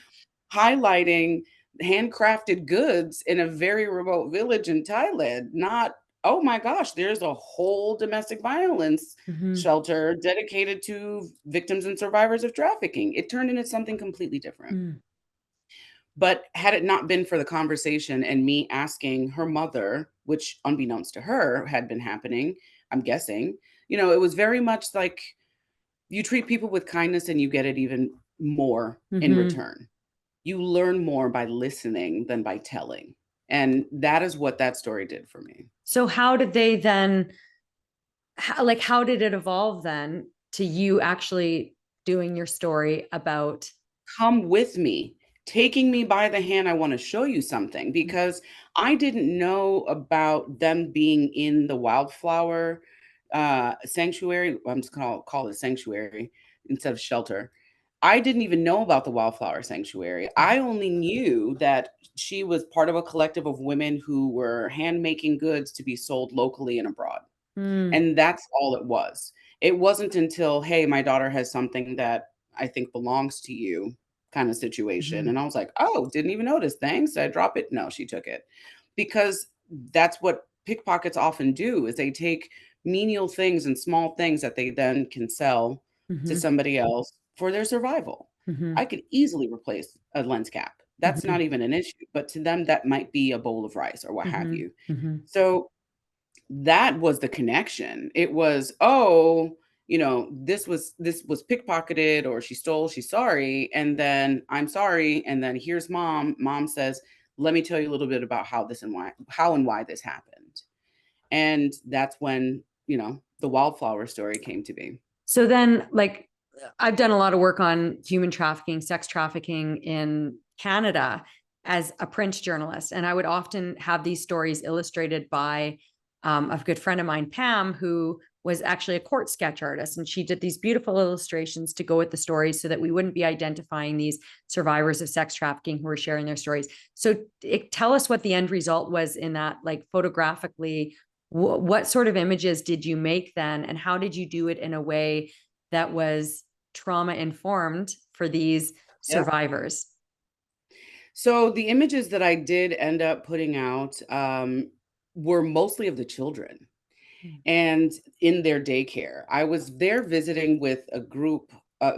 Speaker 2: highlighting handcrafted goods in a very remote village in Thailand, not, oh my gosh, there's a whole domestic violence
Speaker 1: Mhm.
Speaker 2: shelter dedicated to victims and survivors of trafficking. It turned into something completely different.
Speaker 1: Mm.
Speaker 2: But had it not been for the conversation and me asking her mother, which unbeknownst to her had been happening, I'm guessing, it was very much like you treat people with kindness and you get it even more in
Speaker 1: Mm-hmm.
Speaker 2: return. You learn more by listening than by telling. And that is what that story did for me.
Speaker 1: So how did they then, how did it evolve then to you actually doing your story about?
Speaker 2: Come with me, taking me by the hand. I want to show you something because I didn't know about them being in the wildflower sanctuary. I'm just gonna call it sanctuary instead of shelter. I didn't even know about the wildflower sanctuary. I only knew that she was part of a collective of women who were hand making goods to be sold locally and abroad.
Speaker 1: Mm,
Speaker 2: And that's all it was. It wasn't until, "Hey, my daughter has something that I think belongs to you," kind of situation.
Speaker 1: mhm,
Speaker 2: And I was like, "Oh, didn't even notice. Thanks. Did I drop it?" No, she took it. Because that's what pickpockets often do is they take menial things and small things that they then can sell to
Speaker 1: mhm,
Speaker 2: somebody else for their survival. I
Speaker 1: mhm,
Speaker 2: could easily replace a lens cap. That's not
Speaker 1: mhm,
Speaker 2: even an issue, but to them that might be a bowl of rice or what have
Speaker 1: mhm,
Speaker 2: you.
Speaker 1: mhm.
Speaker 2: So that was the connection. It was, "Oh, this was pickpocketed or she stole, she's sorry, and then I'm sorry, and then here's mom. Mom says, 'Let me tell you a little bit about how and why this happened.'" And that's when, the wildflower story came to be.
Speaker 1: So then, like, I've done a lot of work on human trafficking, sex trafficking in Canada as a print journalist. And I would often have these stories illustrated by a good friend of mine, Pam, who was actually a court sketch artist. And she did these beautiful illustrations to go with the stories so that we wouldn't be identifying these survivors of sex trafficking who were sharing their stories. So tell us what the end result was in that, like, photographically, what sort of images did you make then, and how did you do it in a way that was trauma informed for these
Speaker 2: Yeah.
Speaker 1: survivors?
Speaker 2: So the images that I did end up putting out were mostly of the children and in their daycare. I was there visiting with a group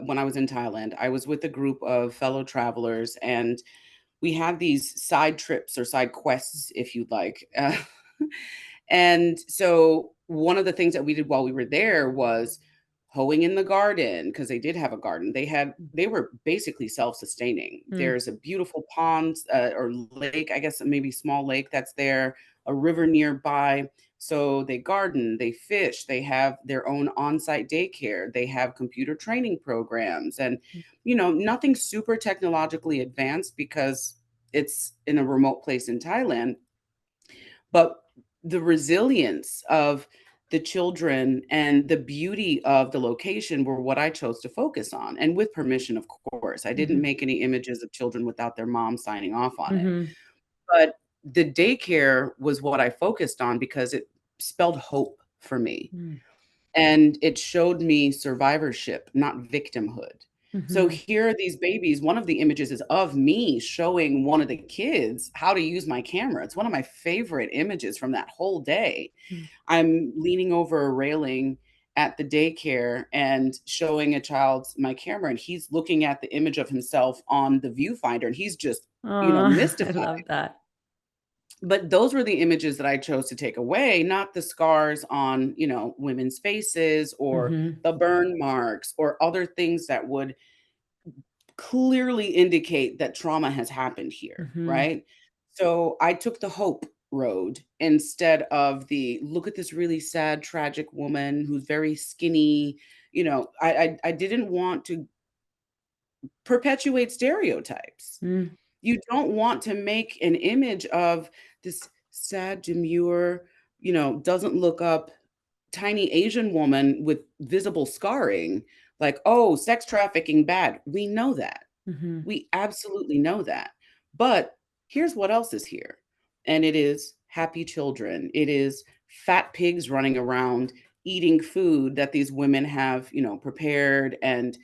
Speaker 2: when I was in Thailand. I was with a group of fellow travelers, and we had these side trips or side quests, if you'd like. And so one of the things that we did while we were there was hoeing in the garden because they did have a garden. They were basically self-sustaining.
Speaker 1: Mm,
Speaker 2: There's a beautiful pond or lake, I guess maybe small lake that's there, a river nearby. So they garden, they fish, they have their own on-site daycare, they have computer training programs, and nothing super technologically advanced because it's in a remote place in Thailand, but the resilience of the children and the beauty of the location were what I chose to focus on, and with permission, of course. I didn't
Speaker 1: mhm,
Speaker 2: make any images of children without their mom signing off on it.
Speaker 1: mhm,
Speaker 2: But the daycare was what I focused on because it spelled hope for me.
Speaker 1: mm,
Speaker 2: And it showed me survivorship, not victimhood. So
Speaker 1: mhm,
Speaker 2: here are these babies. One of the images is of me showing one of the kids how to use my camera. It's one of my favorite images from that whole day.
Speaker 1: mm.
Speaker 2: I'm leaning over a railing at the daycare and showing a child my camera, and he's looking at the image of himself on the viewfinder, and he's just,
Speaker 1: Oh, I
Speaker 2: mystified.
Speaker 1: love that.
Speaker 2: But those were the images that I chose to take away, not the scars on, women's faces or
Speaker 1: Mhm,
Speaker 2: the burn marks or other things that would clearly indicate that trauma has happened here,
Speaker 1: mhm,
Speaker 2: right? So I took the hope road instead of the look at this really sad, tragic woman who's very skinny. I didn't want to perpetuate stereotypes.
Speaker 1: mm,
Speaker 2: You don't want to make an image of this sad, demure, doesn't look up tiny Asian woman with visible scarring, like, "Oh, sex trafficking bad." We know that.
Speaker 1: mhm,
Speaker 2: We absolutely know that. But here's what else is here. And it is happy children. It is fat pigs running around eating food that these women have, prepared, and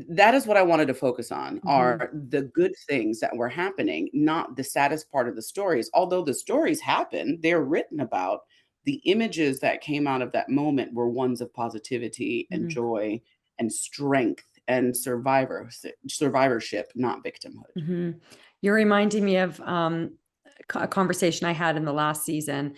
Speaker 2: that is what I wanted to focus on,
Speaker 1: mhm,
Speaker 2: are the good things that were happening, not the saddest part of the stories. Although the stories happen, they're written about. The images that came out of that moment were ones of positivity and
Speaker 1: mhm,
Speaker 2: joy and strength and survivorship, not victimhood.
Speaker 1: mhm. You're reminding me of a conversation I had in the last season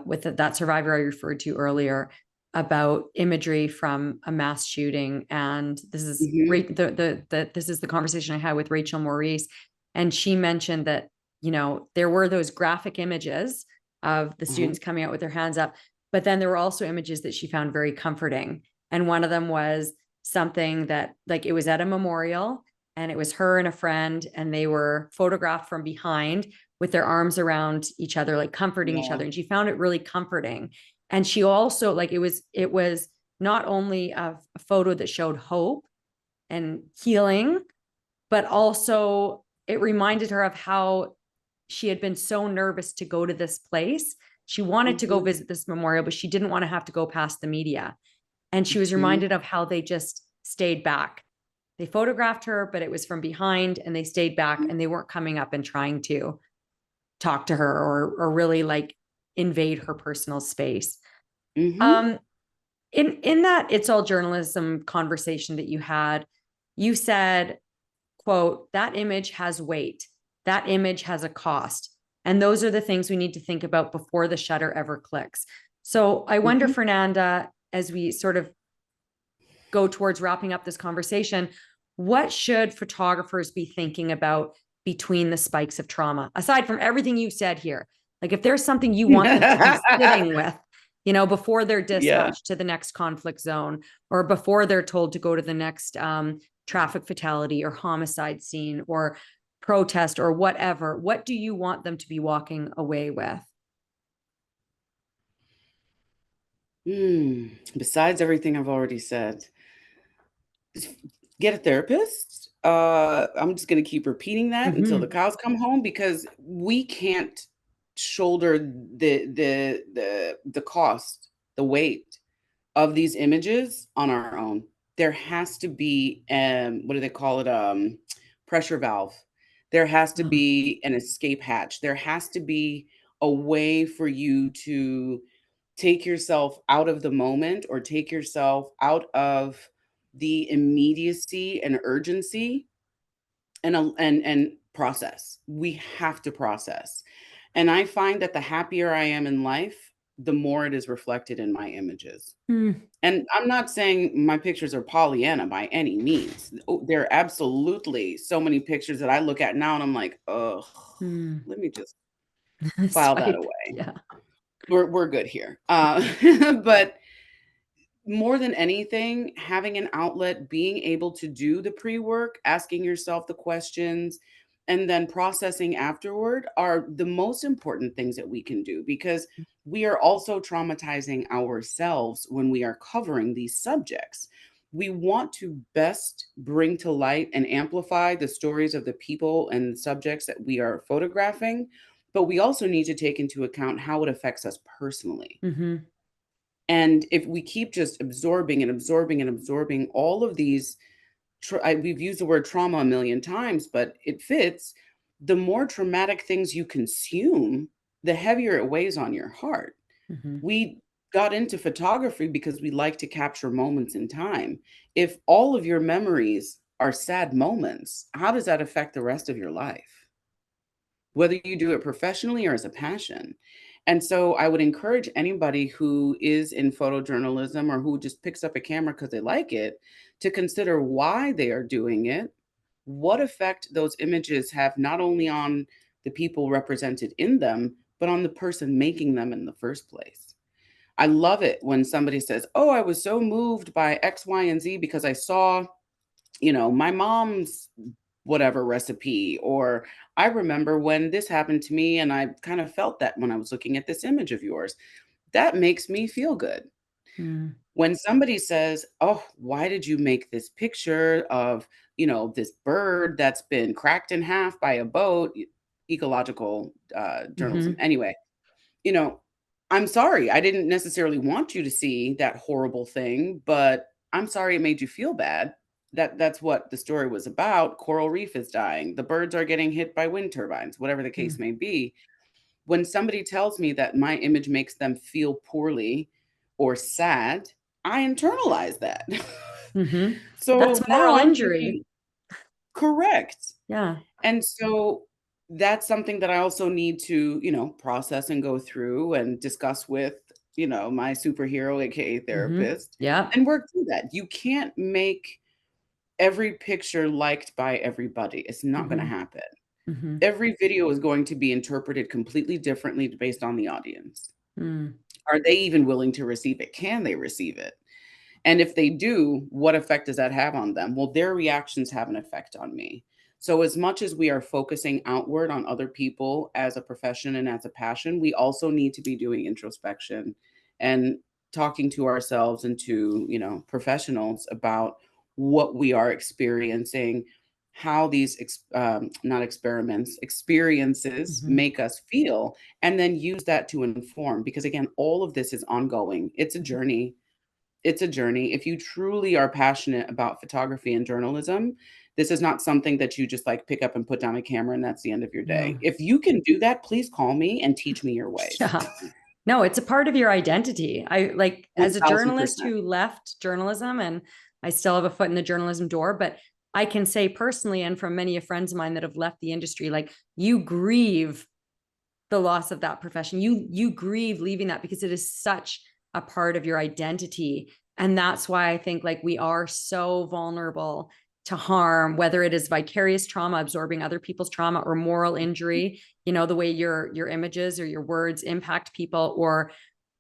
Speaker 1: with that survivor I referred to earlier. about imagery from a mass shooting, and this is
Speaker 2: Mhm.
Speaker 1: this is the conversation I had with Rachel Maurice, and she mentioned that, you know, there were those graphic images of the
Speaker 2: Uh-huh.
Speaker 1: students coming out with their hands up, but then there were also images that she found very comforting, and one of them was something that, like, it was at a memorial, and it was her and a friend, and they were photographed from behind with their arms around each other, like comforting each
Speaker 2: Yeah.
Speaker 1: other, and she found it really comforting. And she also, like, it was not only a photo that showed hope and healing, but also it reminded her of how she had been so nervous to go to this place. She wanted to go
Speaker 2: Mhm.
Speaker 1: visit this memorial, but she didn't want to have to go past the media. And she was
Speaker 2: Mhm.
Speaker 1: reminded of how they just stayed back. They photographed her, but it was from behind, and they stayed back, and they weren't coming up and trying to talk to her, or really like invade her personal space.
Speaker 2: Mhm.
Speaker 1: Um, in that It's All Journalism conversation that you had, you said, quote, that image has weight, that image has a cost, and those are the things we need to think about before the shutter ever clicks. So I wonder,
Speaker 2: Mhm.
Speaker 1: Fernanda, as we sort of go towards wrapping up this conversation, what should photographers be thinking about between the spikes of trauma, aside from everything you've said here? Like, if there's something you want them to be sitting with, you know, before they're
Speaker 2: Yeah.
Speaker 1: dispatched to the next conflict zone, or before they're told to go to the next traffic fatality or homicide scene or protest or whatever, what do you want them to be walking away with?
Speaker 2: Besides everything I've already said, get a therapist. I'm just gonna keep repeating that until the
Speaker 1: Mm-hmm.
Speaker 2: cows come home because we can't shoulder the cost, the weight of these images on our own. There has to be, what do they call it? Pressure valve. There has to
Speaker 1: Oh.
Speaker 2: be an escape hatch. There has to be a way for you to take yourself out of the moment or take yourself out of the immediacy and urgency and process. We have to process. And I find that the happier I am in life, the more it is reflected in my images.
Speaker 1: Mm,
Speaker 2: And I'm not saying my pictures are Pollyanna by any means. Oh, there are absolutely so many pictures that I look at now and I'm like, oh,
Speaker 1: mm.
Speaker 2: let me just file that
Speaker 1: Swipe.
Speaker 2: away.
Speaker 1: Yeah.
Speaker 2: We're good here. But more than anything, having an outlet, being able to do the pre-work, asking yourself the questions, and then processing afterward are the most important things that we can do because we are also traumatizing ourselves when we are covering these subjects. We want to best bring to light and amplify the stories of the people and subjects that we are photographing, but we also need to take into account how it affects us personally.
Speaker 1: Mm-hmm.
Speaker 2: And if we keep just absorbing and absorbing and absorbing all of these, we've used the word trauma a million times, but it fits. The more traumatic things you consume, the heavier it weighs on your heart.
Speaker 1: Mm-hmm.
Speaker 2: We got into photography because we like to capture moments in time. If all of your memories are sad moments, how does that affect the rest of your life? Whether you do it professionally or as a passion. And so I would encourage anybody who is in photojournalism or who just picks up a camera because they like it to consider why they are doing it, what effect those images have not only on the people represented in them, but on the person making them in the first place. I love it when somebody says, "Oh, I was so moved by X, Y, and Z because I saw, my mom's whatever recipe, or I remember when this happened to me and I kind of felt that when I was looking at this image of yours." That makes me feel good.
Speaker 1: Mm-hmm.
Speaker 2: When somebody says, "Oh, why did you make this picture of, this bird that's been cracked in half by a boat?" Ecological journalism.
Speaker 1: Mm-hmm.
Speaker 2: Anyway, you know, I'm sorry. I didn't necessarily want you to see that horrible thing, but I'm sorry it made you feel bad. That's what the story was about. Coral reef is dying. The birds are getting hit by wind turbines, whatever the case may be. When somebody tells me that my image makes them feel poorly or sad, I internalize that.
Speaker 1: Mm-hmm. That's
Speaker 2: So now
Speaker 1: moral
Speaker 2: I'm
Speaker 1: injury.
Speaker 2: thinking, correct.
Speaker 1: Yeah.
Speaker 2: And so that's something that I also need to, process and go through and discuss with, my superhero, aka
Speaker 1: Mm-hmm.
Speaker 2: therapist,
Speaker 1: Yeah.
Speaker 2: and work through that. You can't make every picture liked by everybody. It's not going to
Speaker 1: Mm-hmm.
Speaker 2: happen.
Speaker 1: Mm-hmm.
Speaker 2: Every video is going to be interpreted completely differently based on the audience.
Speaker 1: Mm.
Speaker 2: Are they even willing to receive it? Can they receive it? And if they do, what effect does that have on them? Well, their reactions have an effect on me. So, as much as we are focusing outward on other people as a profession and as a passion, we also need to be doing introspection and talking to ourselves and to, professionals about what we are experiencing, how these not experiments, experiences
Speaker 1: Mm-hmm.
Speaker 2: make us feel, and then use that to inform. Because again, all of this is ongoing. It's a journey. It's a journey. If you truly are passionate about photography and journalism, this is not something that you just like pick up and put down a camera and that's the end of your day.
Speaker 1: No.
Speaker 2: If you can do that, please call me and teach me your ways.
Speaker 1: Yeah. No, it's a part of your identity. I like, as a journalist
Speaker 2: 1000%.
Speaker 1: who left journalism, and I still have a foot in the journalism door, but I can say personally, and from many of friends of mine that have left the industry, like, you grieve the loss of that profession. You grieve leaving that because it is such a part of your identity. And that's why I think, like, we are so vulnerable to harm, whether it is vicarious trauma, absorbing other people's trauma, or moral injury, the way your images or your words impact people, or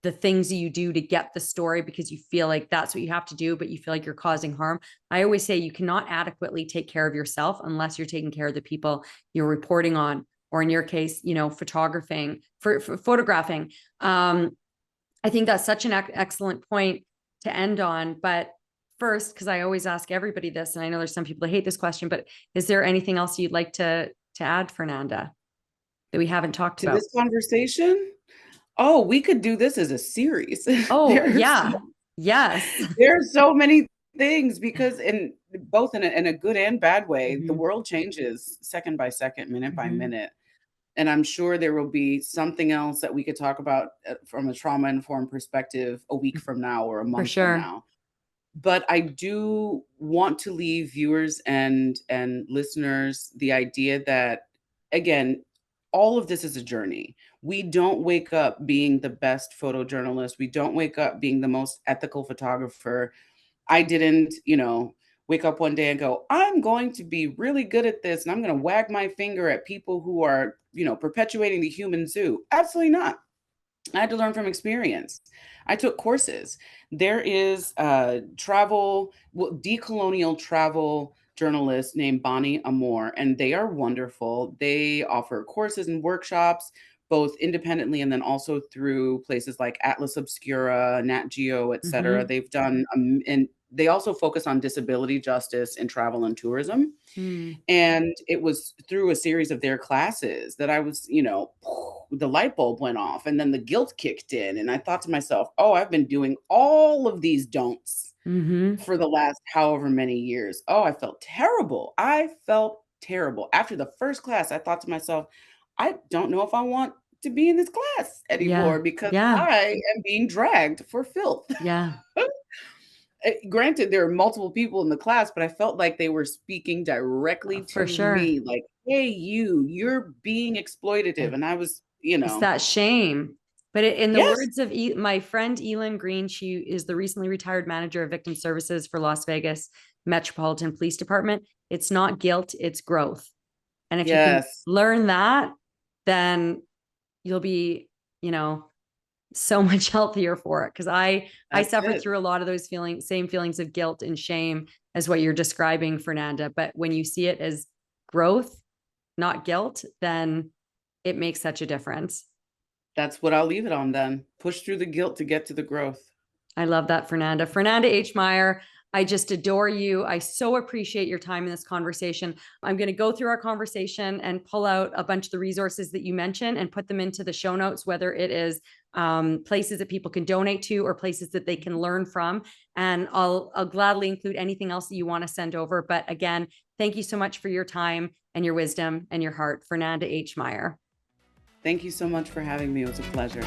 Speaker 1: the things that you do to get the story because you feel like that's what you have to do, but you feel like you're causing harm. I always say you cannot adequately take care of yourself unless you're taking care of the people you're reporting on, or in your case, photographing. I think that's such an excellent point to end on. But first, because I always ask everybody this, and I know there's some people that hate this question, but is there anything else you'd like to add, Fernanda, that we haven't talked
Speaker 2: To
Speaker 1: about?
Speaker 2: this conversation, oh, we could do this as a series.
Speaker 1: Oh,
Speaker 2: there's
Speaker 1: yeah. Yes.
Speaker 2: there's so many things because in both in a good and bad way, the
Speaker 1: Mm-hmm.
Speaker 2: world changes second by second, minute by
Speaker 1: Mm-hmm.
Speaker 2: minute. And I'm sure there will be something else that we could talk about from a trauma informed perspective a week from now or a
Speaker 1: For
Speaker 2: month from
Speaker 1: sure.
Speaker 2: now. But I do want to leave viewers and listeners the idea that, again, all of this is a journey. We don't wake up being the best photojournalist. We don't wake up being the most ethical photographer. I didn't, wake up one day and go, I'm going to be really good at this and I'm going to wag my finger at people who are, perpetuating the human zoo. Absolutely not. I had to learn from experience. I took courses. There is a decolonial travel journalist named Bonnie Amore, and they are wonderful. They offer courses and workshops, both independently and then also through places like Atlas Obscura, Nat Geo, etc.
Speaker 1: Mm-hmm.
Speaker 2: They've done, and they also focus on disability justice in travel and tourism.
Speaker 1: Mm.
Speaker 2: And it was through a series of their classes that I was, the light bulb went off and then the guilt kicked in. And I thought to myself, oh, I've been doing all of these don'ts
Speaker 1: Mm-hmm.
Speaker 2: for the last however many years. Oh, I felt terrible. I felt terrible. After the first class, I thought to myself, I don't know if I want to be in this class
Speaker 1: Yeah.
Speaker 2: anymore because
Speaker 1: Yeah.
Speaker 2: I am being dragged for filth.
Speaker 1: Yeah.
Speaker 2: Granted, there are multiple people in the class, but I felt like they were speaking directly
Speaker 1: For
Speaker 2: to
Speaker 1: sure.
Speaker 2: me, like, "Hey, you're being exploitative."
Speaker 1: Yeah.
Speaker 2: And I was,
Speaker 1: It's that shame. But in the
Speaker 2: yes,
Speaker 1: words of my friend Elin Green, she is the recently retired manager of victim services for Las Vegas Metropolitan Police Department. It's not guilt, it's growth. And if you can
Speaker 2: yes,
Speaker 1: learn that, then you'll be, so much healthier for it. Because I
Speaker 2: that's
Speaker 1: suffered
Speaker 2: it.
Speaker 1: through a lot of those same feelings of guilt and shame as what you're describing, Fernanda. But when you see it as growth, not guilt, then it makes such a difference.
Speaker 2: That's what I'll leave it on then. Push through the guilt to get to the growth.
Speaker 1: I love that, Fernanda. Fernanda H. Meier, I just adore you. I so appreciate your time in this conversation. I'm going to go through our conversation and pull out a bunch of the resources that you mentioned and put them into the show notes, whether it is places that people can donate to or places that they can learn from. And I'll gladly include anything else that you want to send over. But again, thank you so much for your time and your wisdom and your heart. Fernanda H. Meier.
Speaker 2: Thank you so much for having me. It was a pleasure.